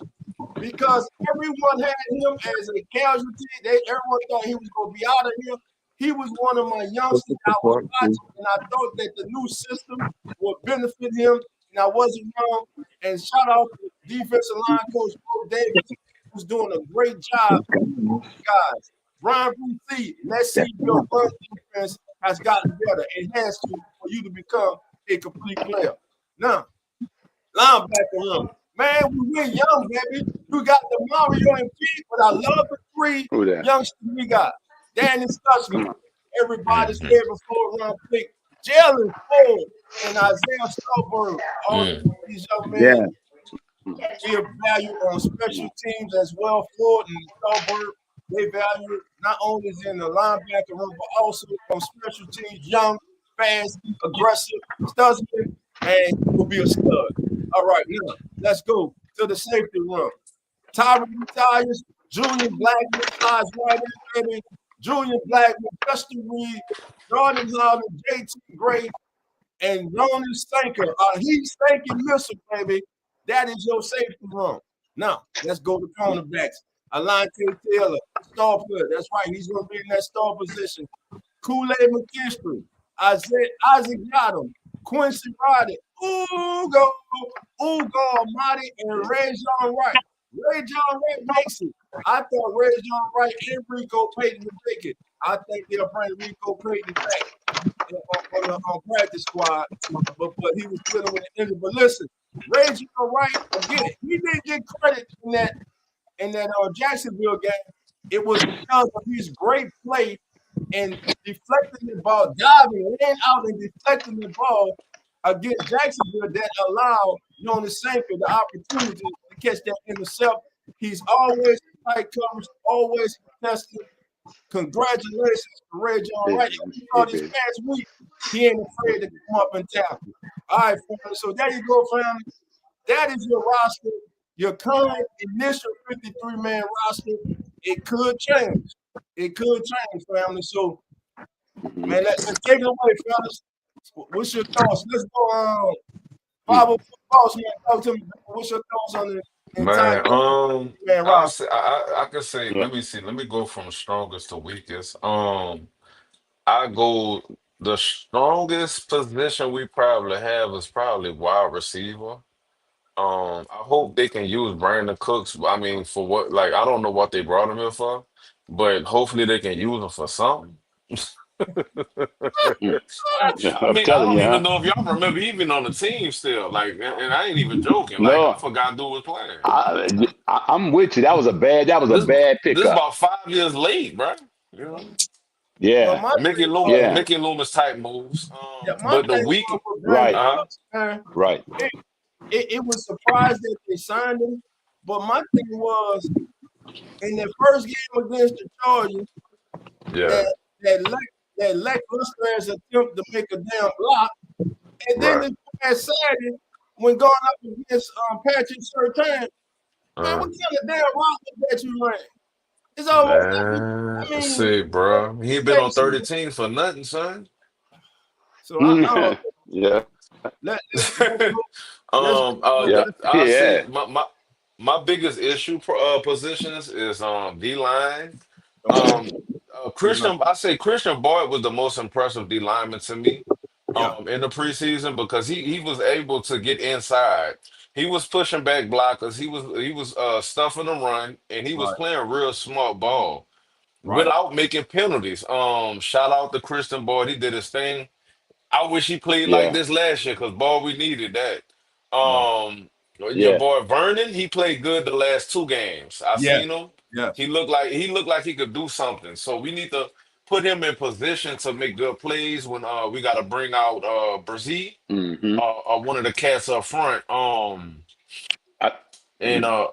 because everyone had him as a casualty. Everyone thought he was going to be out of here. He was one of my youngsters I was watching, and I thought that the new system would benefit him, and I wasn't wrong. And shout out to defensive line coach Bo Davis, who's doing a great job, guys. Brian Boutte, let's see if your run defense has gotten better. It has to for you to become a complete player. Now, linebacker room. Man, we win young, baby. We got the Mario and Pete, but I love the 3 youngsters we got. Danny Stutzman, everybody's favorite 4th-round pick. Jalen Ford and Isaiah Stolberg. All these young men give value on special teams as well. Ford and Stolberg, they value not only in the linebacker room, but also on special teams, young, fast, aggressive. Stutzman, and will be a stud. All right, now let's go to the safety room. Tyron retires. Julian Blackman slides right in, baby. Julian Blackman, Justin Reed, Jordan Howland, JT Gray, and Ronan Stanker. He's thanking missile, baby. That is your safety room. Now, let's go to cornerbacks. Alante Taylor, star player. That's right. He's going to be in that star position. Kool-Aid McKinstry, Isaac Yadam, Quincy Roddick, Ugo Almighty, and Ray John Wright. Ray John Wright makes it. I thought Ray John Wright and Rico Payton would make it. I think they'll bring Rico Payton back on the practice squad, but he was dealing with an injury. But listen, Ray John Wright, again, he didn't get credit in that Jacksonville game. It was because of his great play and deflecting the ball, diving in out and deflecting the ball against Jacksonville that allowed Jonas Sanker the opportunity to catch that intercept. He's always tight coverage, always contested. Congratulations to Ray John Wright. He saw this past week, he ain't afraid to come up and tackle. All right, family. So there you go, family. That is your roster, your current initial 53-man roster. It could change. It could change, family. So, man, let's take it away, fellas. What's your thoughts? Let's go. Boss, man, talk to me. What's your thoughts on the entire Man, roster? I can say, let me see. Let me go from strongest to weakest. I go the strongest position we probably have is probably wide receiver. I hope they can use Brandon Cooks. I mean, for what? Like, I don't know what they brought him here for, but hopefully they can use him for something. I mean, I don't even know if y'all remember even on the team still. Like, and I ain't even joking. Like, I forgot dude was playing. I'm with you. That was a bad pickup. This is about 5 years late, bro. You know? Yeah. Well, Mickey Loomis type moves. But the week, right. It was surprised that they signed him, but my thing was in their first game against the Chargers, that lackluster as attempt to make a damn block, and then this past Saturday when going up against Patrick Surtain, man, what kind of damn rock was that you ran? It's almost. I mean, see, bro, he been on 30 teams for nothing, son. So I I'll say my biggest issue positions is D-line. Christian Boyd was the most impressive D lineman to me in the preseason because he was able to get inside. He was pushing back blockers. He was stuffing the run, and he was playing real smart ball without making penalties. Shout out to Christian Boyd. He did his thing. I wish he played like this last year because, boy, we needed that. Your boy Vernon, he played good the last 2 games. I seen him. Yeah. He looked like he could do something. So we need to put him in position to make good plays when we got to bring out Brzee, one of the cats up front. I don't know.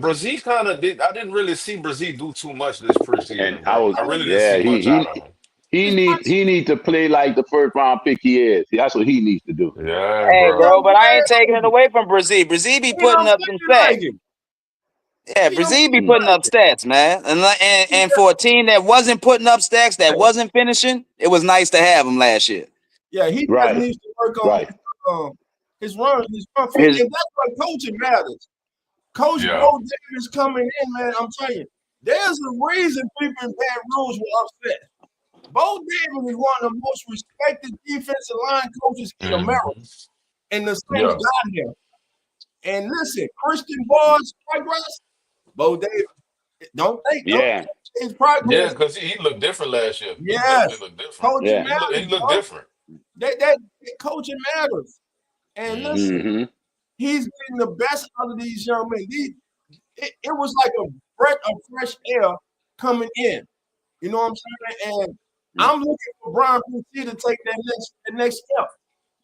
Brzee kind of did. I didn't really see Brzee do too much this preseason. I really didn't see much out of him. He need to play like the first round pick he is. That's what he needs to do. Yeah, hey, bro, but I ain't taking it away from Brzee. Brzee be putting up some stats. Yeah, Brzee be putting up stats, man. And for a team that wasn't putting up stats, that wasn't finishing, it was nice to have him last year. Yeah, he just needs to work on his run fit. And that's what coaching matters. Coach Bo Davis coming in, man, I'm telling you, there's a reason people in Baton Rouge were upset. Bo Davis is one of the most respected defensive line coaches in America. And the same got here. And listen, Christian Boyd's progress, Bo Davis, don't think his progress. Yeah, because he looked different last year. Yes. He looked different. Coaching matters, he looked different. That coaching matters. And listen, he's getting the best out of these young men. It was like a breath of fresh air coming in. You know what I'm saying? And I'm looking for Brian P.T. to take that next step.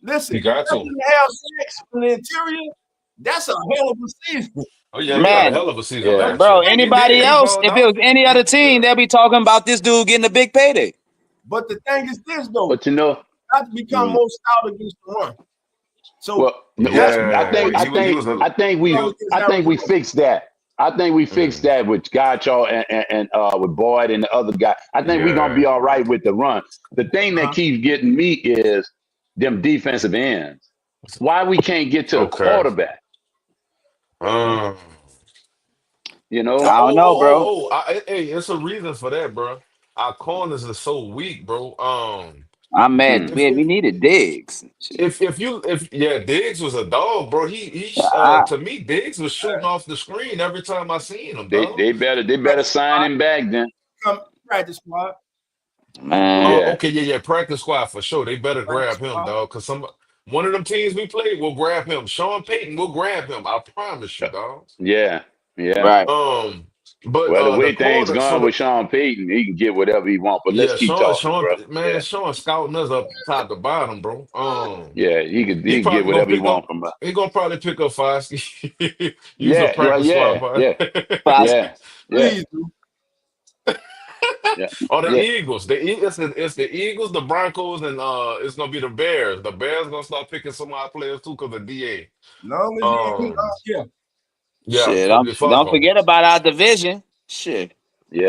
Listen, you got to have sex from the interior. That's a hell of a season. Oh yeah, man, a hell of a season, bro. Anybody else, if it was any other team, they'll be talking about this dude getting a big payday. But the thing is this, though. But you know, not to become more stout against the run. So I think we fixed that. I think we fixed that with Gottschall and with Boyd and the other guy. I think we're gonna be all right with the run. The thing that keeps getting me is them defensive ends. Why we can't get to the quarterback? Um, You know, I don't know, bro. hey, it's a reason for that, bro. Our corners are so weak, bro. I'm mad. hmm. If We needed Diggs. Shit. if yeah, Diggs was a dog, bro. He I, to me, Diggs was shooting off the screen every time I seen him, They dog. they better Practice sign squad. him back then. Come practice squad. man, Yeah, Okay, yeah, practice squad for sure. They better Practice grab him, squad. dog. Cause one of them teams we played will grab him. Sean Payton will grab him. I promise you, dog. yeah, yeah. right. Um, but Well, the the way things corner, so going with Sean Payton, he can get whatever he want. But let's yeah, keep talking, Sean, bro. man, Yeah, Sean scouting us up top to bottom, bro. yeah. He He could get probably gonna whatever he pick up. want from us. He gonna probably pick up five. Use a Yeah, well, practice squad, yeah, five. yeah, Fast. yeah, yeah, Please do. yeah, Or the yeah. Eagles. It's the Eagles, the Broncos, and it's gonna be the Bears. The Bears gonna start picking some of our players too because of DA. Long as he ain't I Um, don't care. yeah, Shit, the don't Falcons. forget about our division. Shit,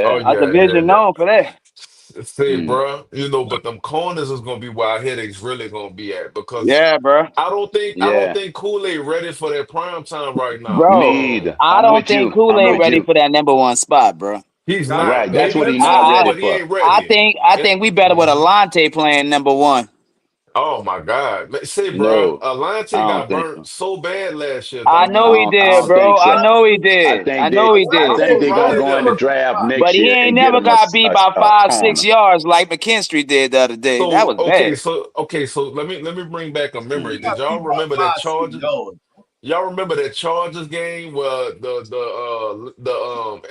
Oh Yeah. our yeah, yeah. division known for that. Say, Mm. bro, but them corners is gonna be where our headaches really gonna be at because Yeah, bro. I don't Yeah. think Kool-Aid ready for that prime time right now. Bro, Me either. I I'm don't with think you. I'm Kool-Aid with ready you. for that #1 spot, bro. He's Got not. Right. That's Maybe what the he's not two, I, ready but he for. ain't ready. I And, think we better with Mhm. Alante playing #1. Oh my God. Say, bro, No, I Alante don't got think burnt so. so bad last year, I dog. know he I did, don't bro. think I so. know he I did. I think know they he I Atlanta did. think will they're run gonna Riley him go in to the the them. draft spot. But next he year ain't and get never him got beat by a five, corner. 6 yards like McKinstry did the other day. That So was bad. let me bring back a memory. He Did got y'all beat by remember that 5, 6 Chargers? yards. Y'all remember that Chargers game where the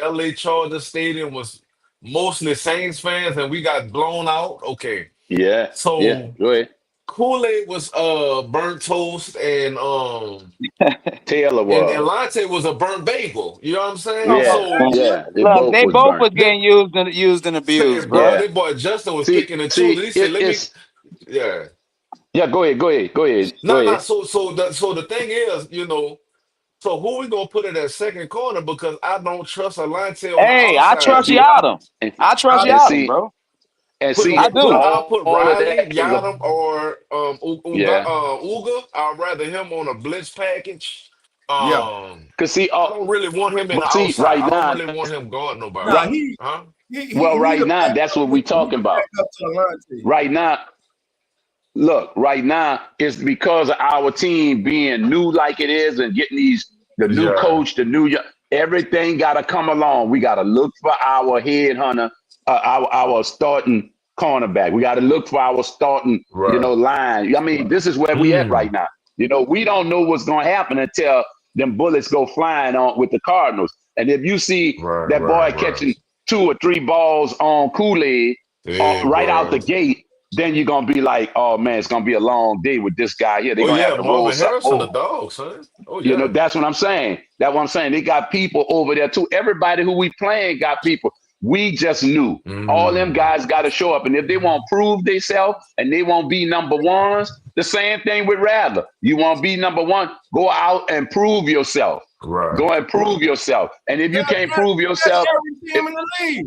LA Chargers stadium was mostly Saints fans and we got blown out? Okay. Yeah, yeah. So Go ahead. Kool-Aid was burnt toast Taylor and was. Latte was a burnt bagel. You know what I'm saying? Oh, Yeah, So last year? yeah. They Look, both they was both burnt. was that getting used and say, abused, bro, bro. Yeah. that boy Justin was See, picking and see, choosing. He said, "Let me." it's Yeah. yeah. Go ahead. Go ahead. Go ahead. Go No, no. ahead. So the thing is, so who we gonna put at that second corner because I don't trust Alante on the Hey, I And outside, trust see, bro. Yadam. and, I trust and Yadam, see, bro. and I see, do. I'll put all of Riley, that is a Yadam, or yeah. Uga. I'd rather him on a blitz package. Yeah. Cause see, I don't really want him in the but see, outside. right I don't now, really want him guarding nobody. Nah, right. Huh? Well, he right the now, that's backup. what we He talking the about. backup to Alante. Right now, look, right now, it's because of our team being new like it is and getting the new Yeah. coach, everything got to come along. We got to look for our head hunter, our starting cornerback. We got to look for our starting, Right. line. I mean, this is where we at right Mm. now. We don't know what's going to happen until them bullets go flying on with the Cardinals. And if you see Right. that Right. boy Right. catching 2 or 3 balls on Kool-Aid Hey, right out the bro. gate, then you're gonna be like, oh man, it's gonna be a long day with this guy here. They're Oh gonna have yeah, to roll Marvin something Harrison, the over. dog, son. Oh yeah. That's what I'm saying. That's what I'm saying. They got people over there too. Everybody who we playing got people. We just knew. All them Mm. guys got to show up. And if they won't prove themselves and they won't be number ones, the same thing with Rattler. You want to be number one, go out and prove yourself. Right. Go and prove yourself. And if you can't prove That's yourself, every team in the league.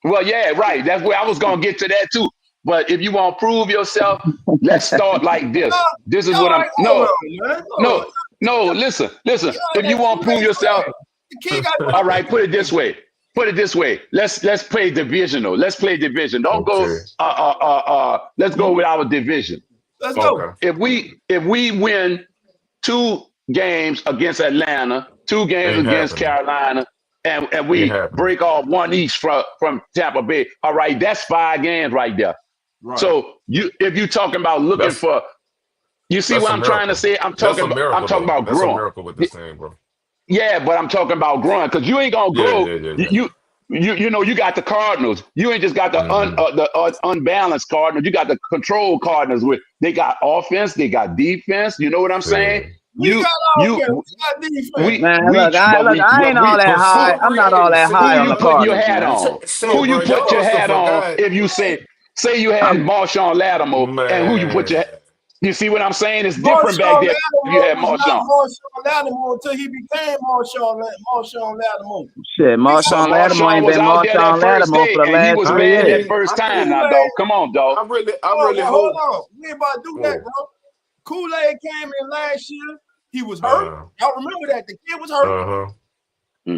well, yeah, right. That's where I was gonna get to that too. But if you want to prove yourself, let's start like this. Y'all, This is y'all what I'm. like, hold No, on, man. Hold on. no, no. Listen, listen. Y'all If let you want to prove Kool-Aid yourself, play. The kid got all to right. Put it this way. Put it this way. Let's play divisional. Let's play division. Don't go. Okay. Let's go with our division. Let's go. Okay. If we win 2 games against Atlanta, 2 games Ain't against happening. Carolina, and Ain't we happening. break off 1 each from Tampa Bay. All right, that's 5 games right there. Right. So if you talking about looking That's for, you see that's what a I'm trying to miracle. say? That's a I'm miracle talking though. about That's a growing. miracle with this thing, bro. Yeah, but I'm talking about growing because you ain't gonna Yeah, grow. yeah, yeah, yeah. You got the Cardinals. You ain't just got the Hmm. unbalanced Cardinals. You got the controlled Cardinals with they got offense, they got defense. You know what I'm saying? Yeah. We You got you offense. We got defense. we Man, we look, I but look, we I but ain't all we that But high. so I'm not all hey, that say, who high on you the bro. putting your Cardinals, hat man. on? Say, Who you bro, put your y'all stuff hat on? forgot. If you say you had I'm Marshawn Lattimore and who you put Man. your you see what I'm saying? It's different back Marshawn there if you Lattimore had was not Marshawn. Marshawn Lattimore until he became Marshawn Lattimore. shit. We got But Marshawn Lattimore Marshawn ain't was been out there that Marshawn first Lattimore day for the and he last was I 3 bad that years. mean, first I time think now, Kool-Aid. dog. Come on, dog. I really Well, hope. hold on. We ain't about to do that, Oh, bro. Kool-Aid came in last year. He was hurt. Y'all remember that the kid was hurt.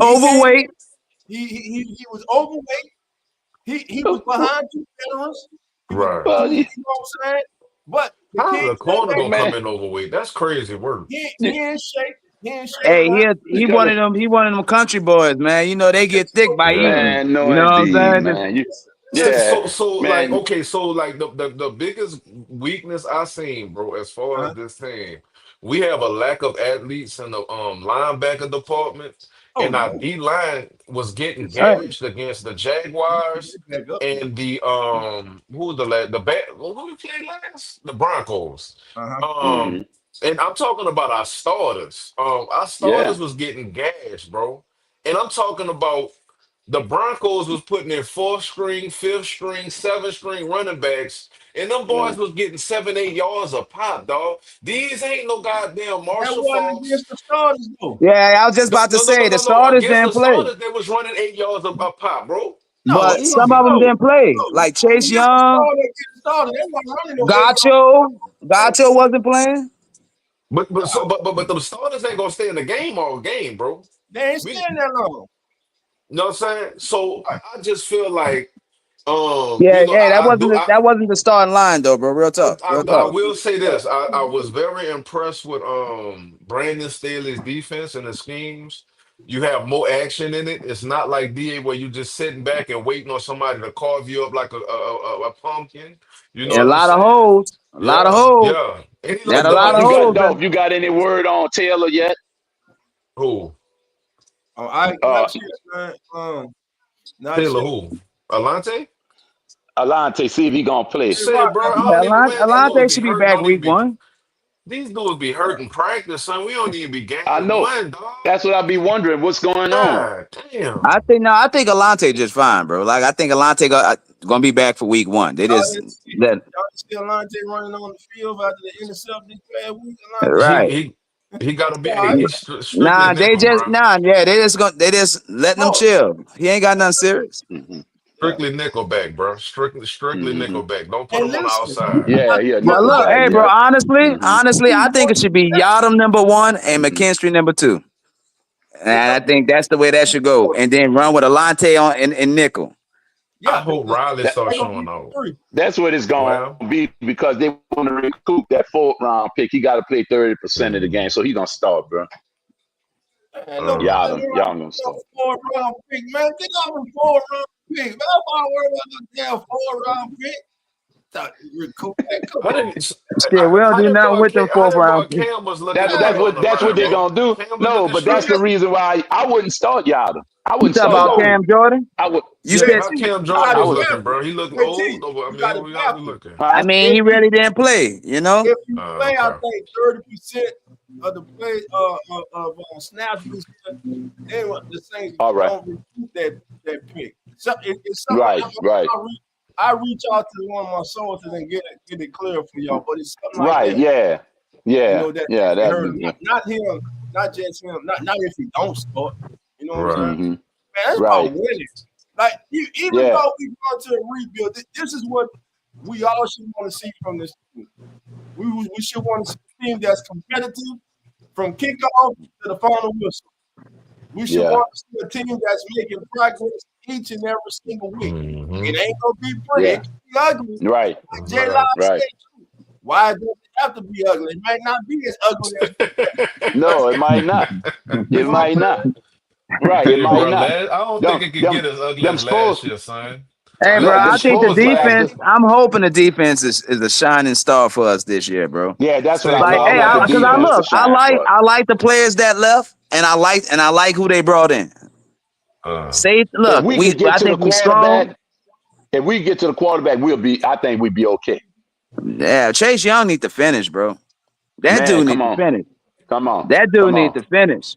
Overweight. He was overweight. He was behind two veterans. Right. Well, You know what I'm saying? But the How kid the corner gonna man. come in overweight? That's crazy work. he in shape. He in shape. Hey, right? he one of them. He one of them country boys, man. You know they get thick by eating. Man, no, You know what I'm indeed, saying? man. Yeah, So like man. okay, so like the biggest weakness I seen, bro, as far as this team, we have a lack of athletes in the linebacker department, and our D line was getting gashed against the Jaguars and the who was who we played last? The Broncos. Mhm. And I'm talking about our starters. Our Yeah. starters was getting gashed, bro. And I'm talking about the Broncos was putting in fourth string, fifth string, seventh string running backs, and them boys was getting 7, 8 yards a pop, dog. These ain't no goddamn That Marshall wasn't Falks. against the starters, though. Yeah, I was just No, about to no, no, say no, the no, no. starters Against the didn't play, starters, they was running 8 yards a pop, bro. No, but some of them no. didn't play. Like Chase Against the Young, starter, they weren't running no 8 yards. Gacho wasn't playing. But the starters ain't gonna stay in the game all game, bro. They ain't We, staying that long. you know what I'm saying? So I just feel like Yeah, you know, hey, that I do wasn't that wasn't the starting line though, bro. Real talk, real I talk. will say this. I was very impressed with Brandon Staley's defense and the schemes. You have more action in it. It's not like DA where you just sitting back and waiting on somebody to carve you up like a pumpkin. You know And a what I'm lot of saying? holes, a lot of Yeah, holes. yeah. And he They had looked a good lot like of You he got holes. fit. Dolph. You got any word on Taylor yet? Who? I Uh, not yet, man. Not Taylor yet. who? Alante? Alante, see if he gonna play. Shit, bro. I don't even man, these dudes Alante be should be hurt, back don't even week be one. these dudes be hurt in practice, son. We don't even be I game know. one, dog. That's what I be wondering. What's going on? God damn. I think Alante just fine, bro. Like I think Alante gonna be back for week one. They just let Y'all see Alante running on the field after the intercept this past week. Alante, He right. he he gotta be all right. strictly nickel, bro. They just letting them Oh, chill. He ain't got nothing serious. Hmm. yeah. Strictly nickel back, bro. Strictly Hmm. nickel back. Don't put And him on the listen, outside. Yeah, yeah, But look, Nickelback. hey, bro. Yeah. Honestly, Hmm. I think it should be Yadam number one and McKinstry number two. And I think that's the way that should go. And then run with Alante on in nickel. I yeah, hope Riley That, starts they're gonna be showing out. three. that's what it's gonna Well, be because they want to recoup that fourth round pick. He got to play 30% of the game, so he gonna start, bro. And nobody Y'all gonna start. 4 round pick, man. Get off a 4 round pick. Man, I'm not worried about the damn 4 round pick. Thought you recoup that. Come how on. did Shit, we don't how do that nothing boy with them How fourth that boy round. Cam was looking That's today that's on what the that's what line, they bro? gonna do. Cam was No, looking but that's the streaky. reason why I wouldn't start Yada. I You wouldn't talk start about Yada. Cam Jordan? I would. You Yeah, said how Cam You got Jordan to I was would. looking, careful. bro. He looked JT, old. I you got to mean, how we careful. looking? I mean, he really didn't play, you know? If you play, I Okay. think 30% of the play of snaps this year, then the Saints All right. don't recruit that pick. So it's something Right. Right. I reach out to one of my sources and get it clear for y'all, but it's something like Right. that. Yeah. You Yeah. know that Yeah. they That'd heard be good. not him, not just him, not if he don't start. You know what I'm saying? Right. Hmm. Man, it's Right. about winning. Like even Yeah. though we go to a rebuild, this is what we all should want to see from this team. We should want to see a team that's competitive from kickoff to the final whistle. We should Yeah. want to see a team that's making progress each and every single week. Mm-hmm. It ain't gonna be pretty. Yeah. It can be ugly. Right. Like J Right. Live Right. said too. Why does it have to be ugly? It might not be as ugly as No, it might not. you It know what might I'm not. saying. Right. It Hey, might bro, not. I don't think Them. it could Them. get as ugly Them as last supposed. year, son. Hey, bro, Them I think the supposed last. defense, I'm hoping the defense is a shining star for us this year, bro. Yeah, that's what Say, I'm Like, saying. I hey, want the last because I year. defense to look, shine for us. I like the players that left, and I like who they brought in. Say, If look, we could get I to the think we strong. quarterback, if we get to the quarterback, I think we'd be okay. Yeah, Chase Young need to finish, bro. That Man, dude come need to on. finish. Come on. That dude Come need on. to finish.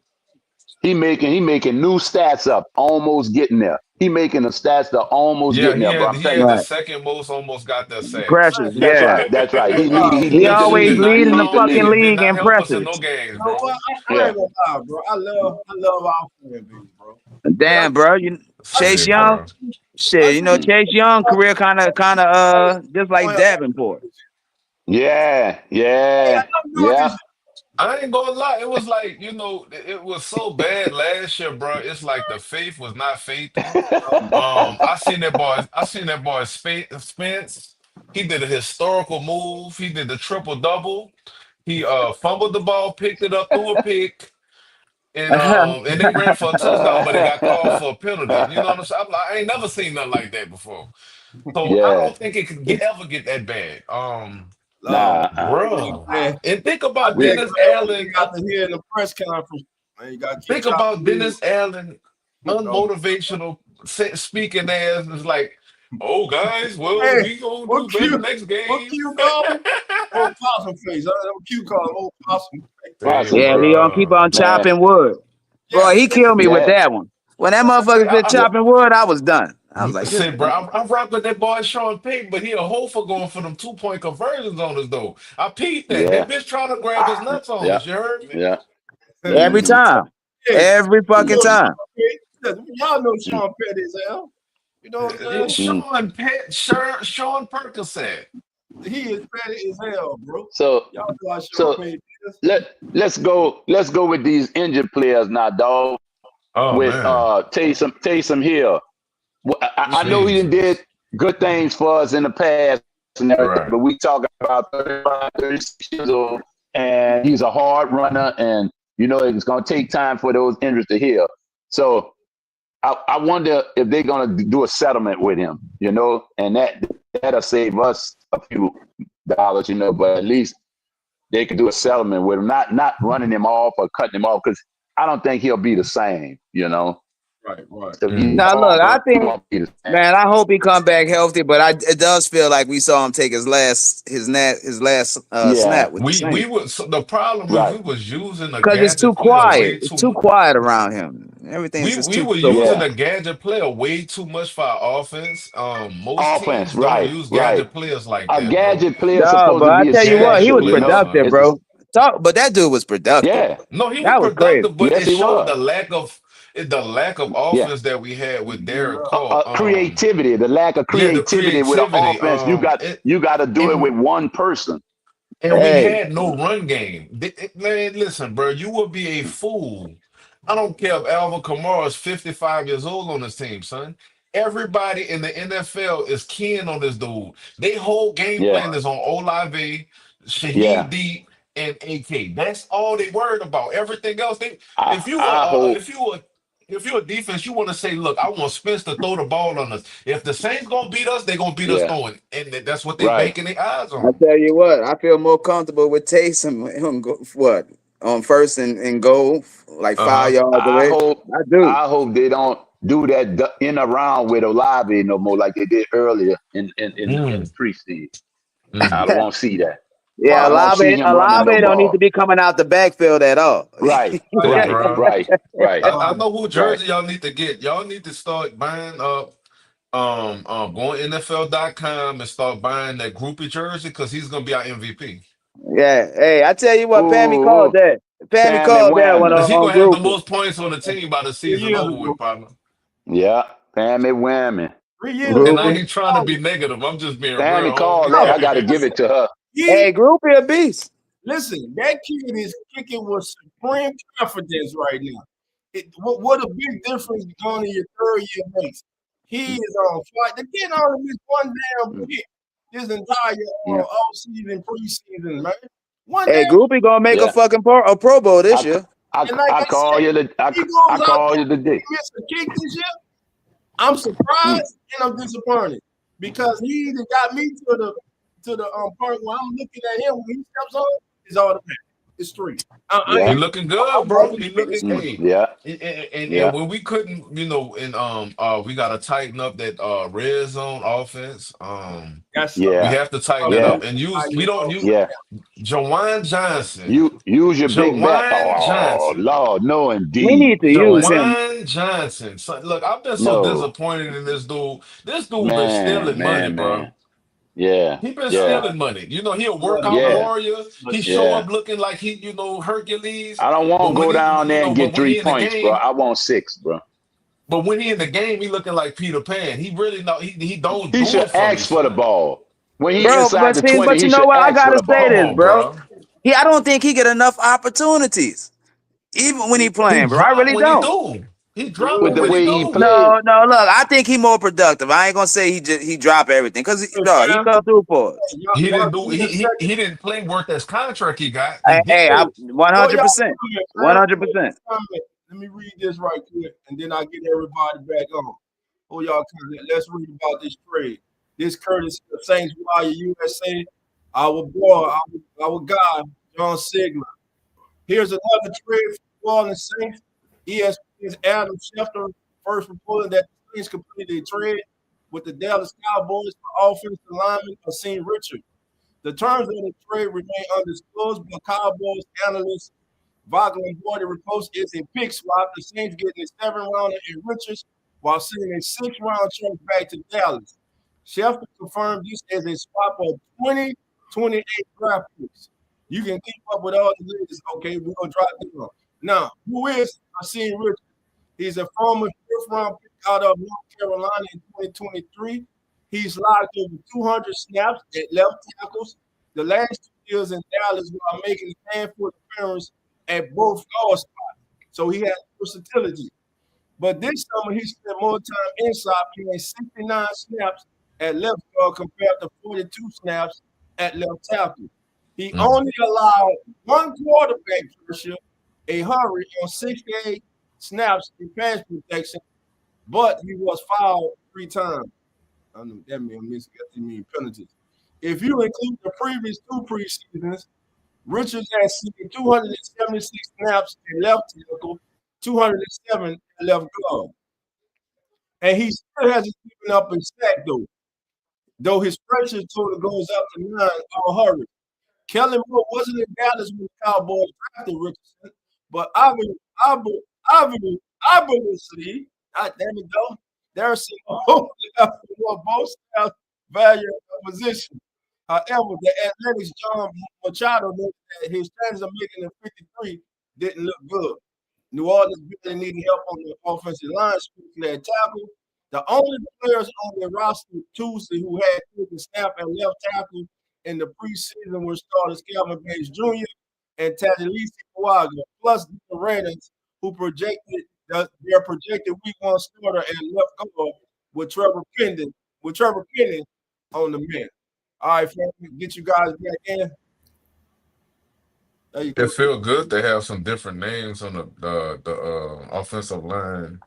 He making new stats up, almost getting there. He making the stats that almost Yeah, getting there, bro. I'm he telling had you. the Right, second most, almost got the sacks. pressures. That's Yeah, right. That's right. Hey, He lead he he lead the always league. I He leading the lead the don't. fucking league. It did league not in help us in pressures. no games, you know bro. what? I Yeah. ain't gonna lie, bro. I love our fan base, bro. But Damn, bro, you Chase Say, Young. bro. I Shit, you know Mm. Chase Young career kind of just like don't have Davenport. Yeah. Hey, I Yeah. know you know Yeah. this. I ain't gonna lie. It was like, it was so bad last year, bro. It's like the faith was not faithing. I seen that boy Spence. He did a historical move. He did the triple double. He fumbled the ball, picked it up, threw a pick, and they ran for a touchdown, but it got called for a penalty. You know what I'm saying? I ain't never seen nothing like that before. So I Yeah. don't think it could ever get that bad. Nah. Bro. Man, And think I about just We Dennis glad what you Allen. got to hear in the press conference. Man, you got to keep Think chopping about wood. Dennis Allen, No. unmotivational, speaking as is like, oh guys, well Hey, we gonna what do better cute? next What game. cute call him? Old possum face. That what cute call him, old possum face. Hey, Possum Yeah, face, he gonna keep bro. on man. chopping wood. Yeah. Boy, he killed me with Yeah. that one. When that Say, motherfucker said Yeah. chopping wood, I was done. I was like, this say, bro, nigga. I'm rocking with that boy Sean Payton, but he a hoe for going for them 2-point conversions on us though. I peeped that. Yeah. That bitch trying to grab his nuts on Yeah. us. You heard me? Yeah. Every Hmm. time. Hey, Every you fucking know time. Sean Petty. Listen, y'all know Sean Petty is hell. You know what I'm saying? Hmm. Sean Percocet. He is petty as hell, bro. So Y'all know how Sean so Petty is. let's go with these injured players now, dog. Oh With man, Taysom Hill. I know he did Jesus. good things for us in the past and everything, Right. but we talk about 35, 36 years old, and he's a hard runner, and it's going to take time for those injuries to heal. So I wonder if they're going to do a settlement with him, and that'll save us a few dollars, but at least they could do a settlement with him, not running him off or cutting him off, because I don't think he'll be the same, Right. So he's Mm. Now look, I hard, he think, won't be the same. man, I hope he come back healthy, but it does feel like we saw him take his last Yeah, snap with the We Saints. was so the problem is right. we was using a Because it's too gadget player quiet. way It's too too much. quiet around him. Everything's just We too were so using Yeah. a gadget player way too much for our offense. Most Offense, teams don't right, use right. gadget players like A that, bro. gadget player is no, supposed but to I be a tell you what, he Gadget special, was players, productive, man. It's bro. But that dude was productive. yeah, No, he was That was crazy. productive, but yes, it he showed was. the lack of Yeah. offense that we had with Derek Yeah. Carr. Creativity, the lack of Yeah, the creativity with an creativity. offense, you got to do it And with one person. we Hey, had no run game. Man, listen, bro, you would be a fool. I don't care if Alvin Kamara is 55 years old on this team, son. Everybody in the NFL is keying on this dude. They whole game Yeah, plan is on Olave, Shaheed yeah. D, and AK. That's all they worried about. Everything else, if you I are hope. if you're a defense, you want to say, look, I want Spence to throw the ball on us. If the Saints gonna beat us, they're gonna beat us Yeah, throwing, and that's what they right. banking their eyes I on. tell you what, I feel more comfortable with Taysom him go what on first and goal, like Uh five huh. yards I away. hope. I do. I hope they don't do that in around with Olave no more like they did earlier in the preseason. I don't want to see that. I Yeah, don't want to see Olave, him running no Olave don't need to ball. be coming out the backfield at all. Right, Hey, right, bro. right, right, I know who right. jersey y'all need to get. Y'all need to start buying up going NFL.com and start buying that groupie jersey because he's gonna be our MVP. Yeah, hey, I tell you what, Pammy Ooh, called that. Pammy Pam and called that one Whammy. Because he on gonna have the Groupie. most points on the team by the 3 season years over with, ago. partner. Yeah, Pam and Whammy. 3 years And I ago. Groupie. ain't trying to be negative. I'm just being real, Pammy called homie. that. No, I got to give listen, it to her. he Hey, Groupie a beast. listen. That kid is kicking with supreme confidence right now. What a big difference going in your third year base. He is on flight. The kid only missed one damn Mm, hit this entire yeah, off season, preseason, man. One Hey, damn, Groupie gonna make a yeah. fucking a Pro Bowl this I, year. and like I I call said, you the he I goes out call there you and today. he missed a kick this year. I'm Mm, surprised and I'm disappointed because he either got me to the point where I'm looking at him when he steps on is all the pass. It's three. yeah, He looking good, I'm bro. watching He the looking finish. yeah, and yeah, when we couldn't, and we gotta tighten up that red zone offense. That's We yeah, have to tighten that yeah, up and we don't use yeah. Jawan Johnson. You use your big back. Jawan Oh Johnson. Lord, no, We indeed, need to use him. Jawan Johnson. So, look, I've been so no, disappointed in this dude. This dude been man, stealing money, man, bro. man. Yeah, He been yeah, stealing money. He a But workout yeah, warrior. He show yeah. up looking like he, Hercules. I don't want But to when go he, down there and but get when he in the 3 points, bro. game, I want 6, bro. he looking like Peter Pan. He really know he don't He do should it for me, ask for the son. ball when he Bro, inside but the see, 20. but He you know should what? I ask for gotta the say Come ball. this, on, bro. bro. I don't think he get enough opportunities, even when he He playing, bro. I dropped really when he don't. do. He dropped with them the when he way he do. played. No. Look, I think he more productive. I ain't gonna say he drop everything because Hey, he fam, come through for us. He y'all didn't do. give me a second. He didn't play worth that contract he got. He Hey, did. I Hey, before y'all 100%, comment, fam, 100%. let me read this right quick, and then I'll get everybody back on. Oh, y'all comment. Let's read about this trade. This courtesy of Saints Wire USA, our boy, our guy, John Sigler. Here's another trade for the Saints. ESPN's Adam Schefter first reported that the Saints completed a trade with the Dallas Cowboys for offensive lineman ASIM Richard. The terms of the trade remain undisclosed, but Cowboys analyst Wagner Boyd reports it's a pick swap. The Saints getting a 7-rounder in Richards while sending a 6-round choice back to Dallas. Schefter confirmed this as a swap of 2028 draft picks. You can keep up with all the latest. Okay, we're gonna drop them. Now, who is ASIM Richards? He's a former 5th-round pick out of North Carolina in 2023. He's logged over 200 snaps at left tackles the last 2 years in Dallas while making a handful of appearances at both guard spots. So he has versatility. But this summer, he spent more time inside, playing 69 snaps at left guard compared to 42 snaps at left tackle. He only allowed one quarterback pressure, a hurry on 68 snaps in pass protection, but he was fouled 3 times. I know that means penalties. If you include the previous 2 preseasons, Richards has seen 276 snaps at left tackle, 207 at left guard. And he still hasn't given up a sack, though his pressure total goes up to 9 all hurry. Kellen Moore wasn't in Dallas when the Cowboys drafted Richardson, but obviously, God damn it, though, there's some hope left for both staff value of position. However, the Athletics' John Machado noted that his chances of making the 53 didn't look good. New Orleans really needed help on the offensive line, especially at tackle. The only players on their roster Tuesday who had taken snap at left tackle in the preseason were starters Calvin Bates Jr. and Tadalisi Kawaga, plus the Raiders, who projected their projected week 1 starter at left guard with Trevor Pending on the bench. All right, family, get you guys back in. There you go. It feel good to have some different names on the offensive line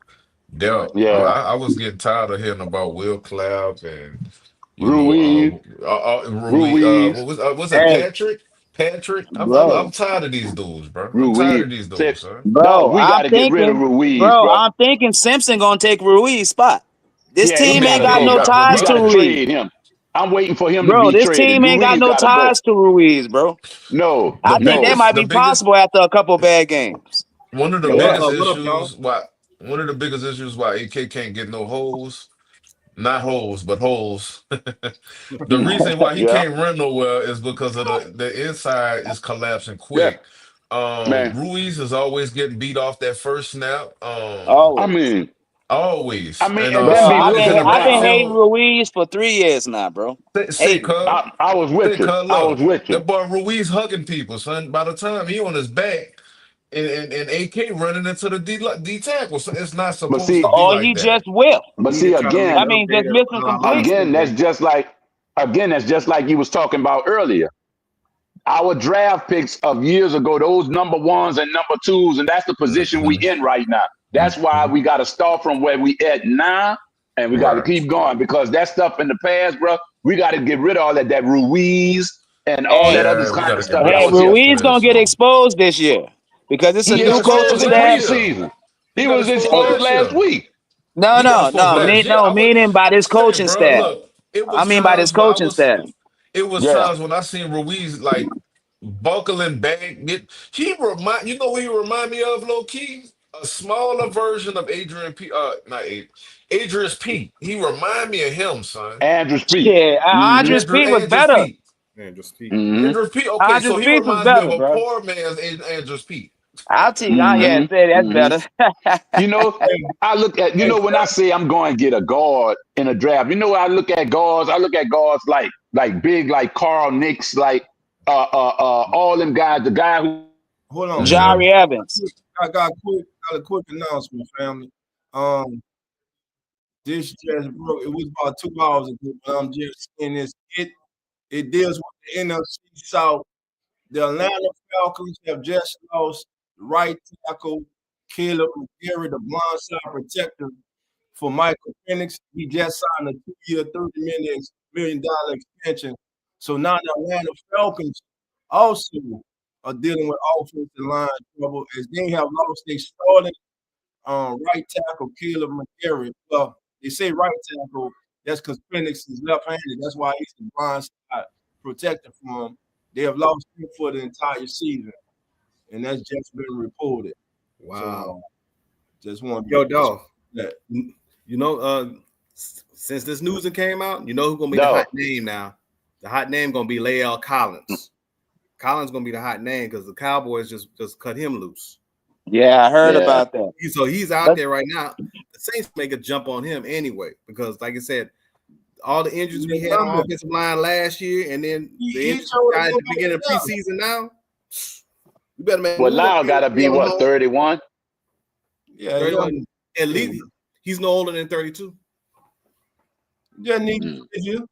depth. Yeah, I was getting tired of hearing about Will Clapp and Ruiz, Rui. Ruiz, What's it? Hey, Patrick. I'm bro, tired of these dudes, bro. I'm tired Ruiz. of these Said, dudes, son. dog, bro, we got to get rid of Ruiz, bro. I'm thinking Simpson gonna take Ruiz's spot. This Yeah, he team got ain't to got go, no bro. ties We to got to Regardless, Ruiz, trade him. I'm waiting for him to bro. be This traded. team ain't got Ruiz no got to go. ties to Ruiz, bro. No, the I think that no. biggest might the be biggest possible after a couple bad games. one of the Yo, Yeah. biggest what up, y'all? issues why one of the biggest issues why AK can't get no holes, not holes, but holes. The reason why he Yeah, can't run nowhere is because of the inside is collapsing yeah, quick. man. Ruiz is always getting beat off that first snap. I Always, mean, Always. And and bro. then be see looking the I've been around. hating backfield. Ruiz for 3 years now, bro. Say, Hating. cuz. I was with Say, you. cuz, I was look. with you. That boy Ruiz hugging people, son. By the time he on his back and AK running into the D tackle. So it's not But supposed to see, be Or like he that. just will. but We see need to try to make again, I an mean, just updated miss him completely. again, that's just like you was talking about earlier. Our draft picks of years ago, those number ones and number twos, and that's the position we Hmm. in right now. That's why Hmm. we got to start from where we at now, and we got to Right. keep going because that stuff in the past, bro. We got to get rid of all that Ruiz and all that Hey, other Yeah, we kind got of to get stuff rid that of hey, was some here. stuff Ruiz gonna past get him. exposed this year because it's a He He got new exposed exposed coaching in last staff. year. preseason. He He got was exposed exposed last last year. week. No, He got no, exposed no, last year. no, meaning by I'm this saying, coaching bro, staff. look, it I was mean by this times where coaching staff. it was Yeah, times when I seen Ruiz like buckling back. You know what he remind me of, low key? A smaller version of Adrian P. Not Ad, Adrian Pete. He remind me of him, son. Andrew Speed. Yeah, Mm-hmm. Andrews Pete was Andrew better. Pete. Man, just speak. Mm-hmm. Andrew Pete. Okay, Andrews so he Pete was reminds me of better, a bro. poor man's Andrew Pete. I'll tell you, yeah, say Mm-hmm. that's Mm-hmm. better. You know, Hey, I look at, hey, when I say I'm going to get a guard in a draft, I look at guards like big, like Carl Nicks, like all them guys. The guy who Hold on, Jari Evans. I got a quick announcement, family. This just broke. It was about 2 hours ago, but I'm just seeing this. It deals with the NFC South. The Atlanta Falcons have just lost right tackle Caleb McGarry, the blindside protector for Michael Penix. He just signed a 2-year, $30 million extension. So now the Atlanta Falcons also are dealing with offensive line trouble as they have lost their starting right tackle Caleb McGarry. Well, they say right tackle. That's because Penix is left-handed. That's why he's the blindside protector for him. They have lost him for the entire season, and that's just been reported. Wow. So, just want Yo, dog. that. You know, since this news came out, you know who's gonna be the No. hot name now? The hot name gonna be Lael Collins. Collins gonna be the hot name because the Cowboys just cut him loose. Yeah, I heard Yeah. about that. So he's out there right now. The Saints make a jump on him anyway because, like I said, all the injuries we had on offensive line last year, and then the injuries at the beginning of preseason now. You better make. Well, Lyle got to be what, 31? Yeah, 31. At least he's no older than 32. just need to you.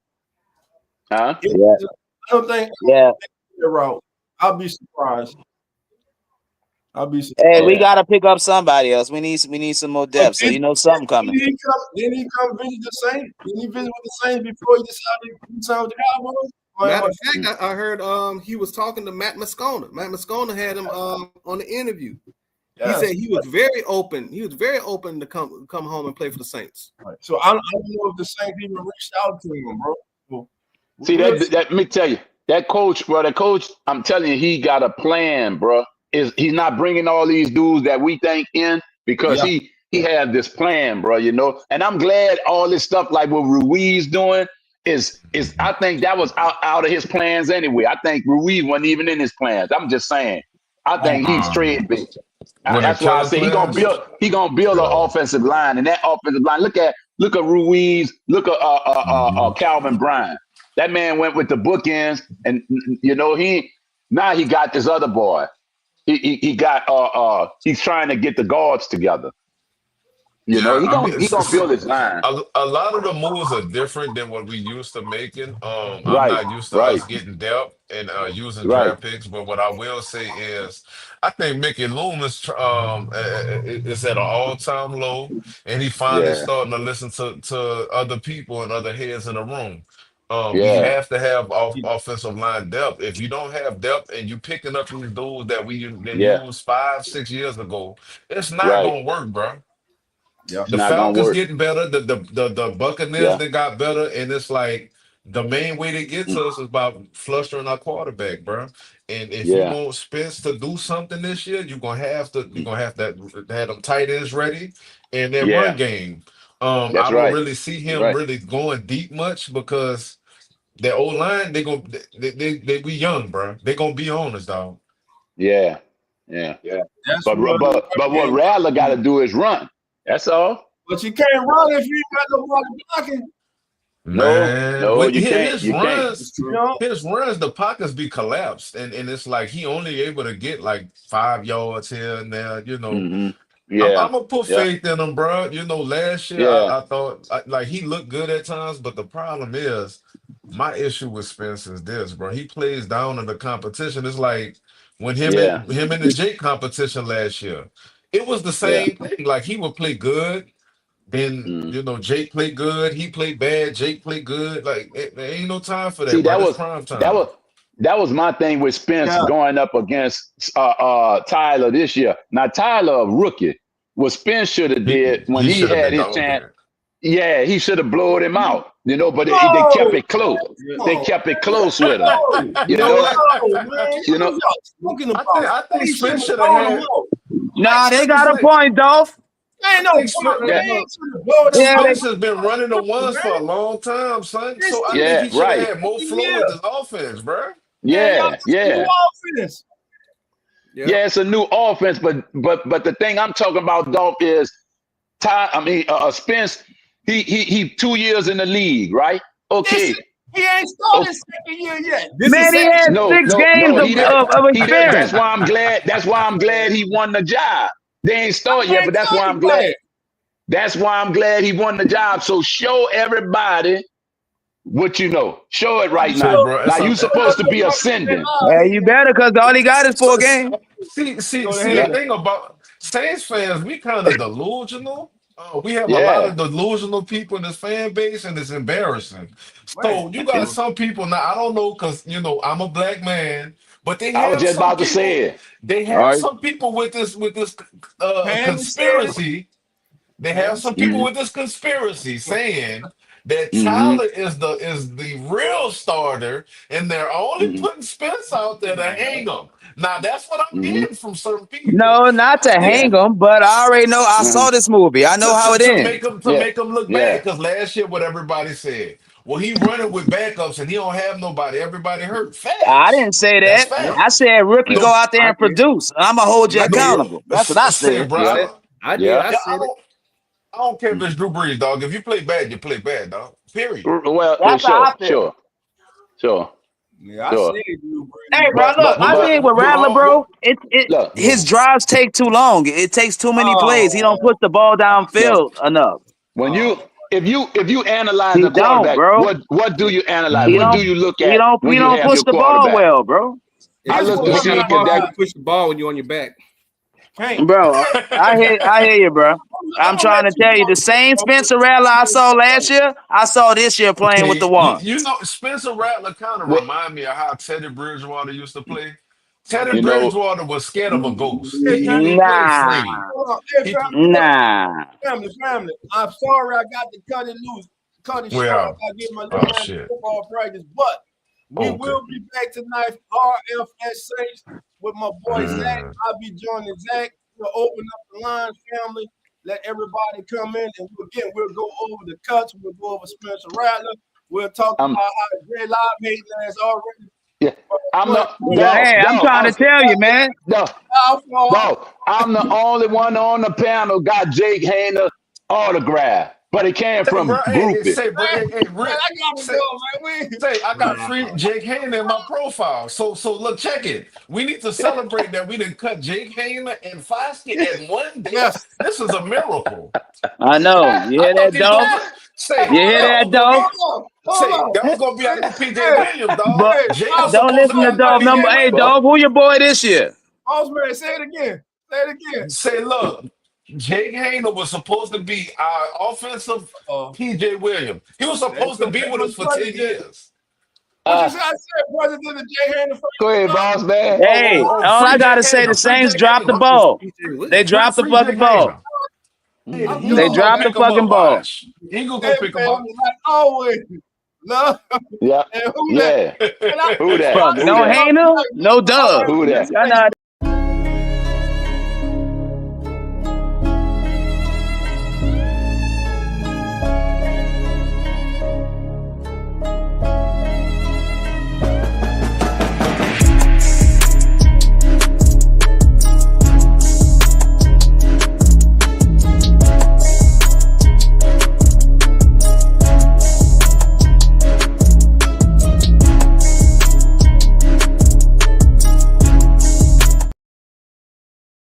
Huh? I don't think route. I'll be surprised. Hey, we gotta pick up somebody else. We need some more depth. So you know something coming. Didn't he come visit the Saints? Didn't he visit with the Saints before he decided to sign with the Cowboys? Matter of fact, I heard he was talking to Matt Moscona. Matt Moscona had him on the interview. Yes. He said he was very open. He was very open to come home and play for the Saints. Right. So I don't know if the Saints even reached out to him, bro. See, that let me tell you, that coach, I'm telling you, he got a plan, bro. He's not bringing all these dudes that we think in because he had this plan, bro, you know. And I'm glad all this stuff like what Ruiz doing is I think that was out of his plans anyway. I think Ruiz wasn't even in his plans. I'm just saying. I think he's trade big. That's why I say he gonna build an offensive line, and that offensive line. Look at Ruiz. Look at Calvin Bryant. That man went with the bookends, and you know he got this other boy. He got he's trying to get the guards together. You know, he gonna build his line. A lot of the moves are different than what we used to making. I'm Right, not used to us getting depth and using draft picks, but what I will say is I think Mickey Loomis is at an all-time low, and he finally starting to listen to other people and other heads in the room. We have to have offensive line depth. If you don't have depth and you picking up these dudes that we used 5-6 years ago, it's not gonna work, bro. Yeah. The Falcons getting better. The Buccaneers they got better, and it's like the main way they get to us is by flustering our quarterback, bro. And if you want Spence to do something this year, you're gonna have to have them tight ends ready and that run game. I don't really see him really going deep much because that old line they we young, bro. They gonna be on us, dog. Yeah. But what Rattler got to do is run. That's all. But you can't run if you ain't got nobody blocking. Man, no, you can't. His runs, the pockets be collapsed, and it's like he only able to get like 5 yards here and there. You know, I'm gonna put faith in him, bro. You know, last year I thought like he looked good at times, but the problem is my issue with Spence is this, bro. He plays down in the competition. It's like when him and the Jake competition last year, it was the same thing. Like he would play good. Then you know Jake played good, he played bad. Jake played good. Like there ain't no time for that. See, that was prime time. That was my thing with Spence going up against Tyler this year. Now Tyler a rookie. What Spence should have did when he had his chance. Yeah, he should have blown him out. You know, but they kept it close. They kept it close with him. You know. I think Spence should have had. Nah, they got a point, Dolph. Spence has been running the ones for a long time, son. So I think he should have had more flow with his offense, bro. Yeah, it's a new offense, but the thing I'm talking about, Dolph, is Spence. He 2 years in the league, right? Okay. He ain't started second year yet. Man, he had No, 6 no, games no, he didn't. of He didn't. experience. That's why I'm glad. That's why I'm glad he won the job. They ain't started yet, but that's why I'm glad. That's why I'm glad he won the job. So show everybody what you know. Show it right now. bro, Now you supposed to be ascending. Hey, you better, because all he got is 4 games. See, the thing about Saints fans, we kind of delusional. We have a lot Yeah. of delusional people in this fan base, and it's embarrassing. So you got some people now. I don't know, because I'm a black man, but they I was have just some about to people. say it. They All have right. some people with this conspiracy. They have some people with this conspiracy saying that Mm-hmm. Tyler is the real starter, and they're only Mm-hmm. putting Spence out there to hang him. Now that's what I'm Mm-hmm. getting from certain people. No, not to I think hang him, but I already know. I saw this movie. I know how it to ends. make him Yeah. look Yeah. bad, because last year what everybody said. Well, he running with backups and he don't have nobody. Everybody hurt. I Facts. didn't say That's that. fact. I said rookie go No, out there and produce. I'm gonna hold you I did. accountable. That's what I say, said. bro. Yeah. I did. Yeah. I said it. I don't care if it's Drew Brees, dog. If you play bad, you play bad, dog. Period. Well, That's how I feel. sure. Yeah, I said you. Hey, bro, But look, but my thing with but Rattler, bro, look, his drives take too long. It takes too many plays. He don't Oh, push the ball no. downfield enough. When oh. if you analyze He a don't, quarterback, bro. what do you analyze? He What do don't. you look He at don't. when He you don't have push your the ball quarterback? well, bro. I Here's look what to You I'm see gotta not can mark that you push the ball when you're on your back. Can't. Bro, I hear you, bro. I'm I'm gonna trying let to you tell you, the same talk. Spencer Rattler I saw last year, I saw this year playing with the Okay, ones. Spencer Rattler kind of what remind me of how Teddy Bridgewater used to play. Teddy you know. Bridgewater was scared of a ghost. Hey, He family, played Nah, afraid. hold on. Hey, He family, look. nah. Family. I'm sorry I got to cut it loose, cut it short. I well, got to get my little oh man to shit. football practice. But we Okay. will be back tonight for RFS Saints with my boy Zach. I'll be joining Zach. We'll open up the line, family. Let everybody come in, and we'll go over the cuts. We'll go over Spencer Rattler. We'll talk about I'm how Jay Live hating us already. yeah. I'm the Hey, I'm trying to tell you, man. I'm the only one on the panel got Jake Hayner autograph, but it came Say, bro, from Groupie. Rick, I gotta go, man. I got free Jake Hayner in my profile. So look, check it. We need to celebrate that we didn't cut Jake Hayner and Foskey in one day. Yes. This is a miracle. I know. You I hear thought that, these dog? guys say You hear that that, was gonna dog? be Hold that on. was gonna be our new PJ Hey, Williams, dog. But Jay was don't supposed to listen to be dog PJ number. Hey, Williams. dog, who your boy this year? Osman, say it again. Say it again. Say, look, Jake Hayner was supposed to be our offensive PJ Williams. He was supposed to be with us for 10 years. What you say? I said President of Jay Hayner. Go ahead, boss man. Hey, all I Free gotta Jake say, Hayner. the Free Saints Jake dropped the Hayner. ball. They dropped the Free fucking Jake ball. Hayner. Hey, the They Eagles gonna dropped the pick him fucking up. ball. Watch. Eagles Hey, gonna pick him man, up. like always. Love. Yeah. And who that? Yeah. And I, Who that? Fuck, Who no that? Hainer, no Dub. Who that? Y'all know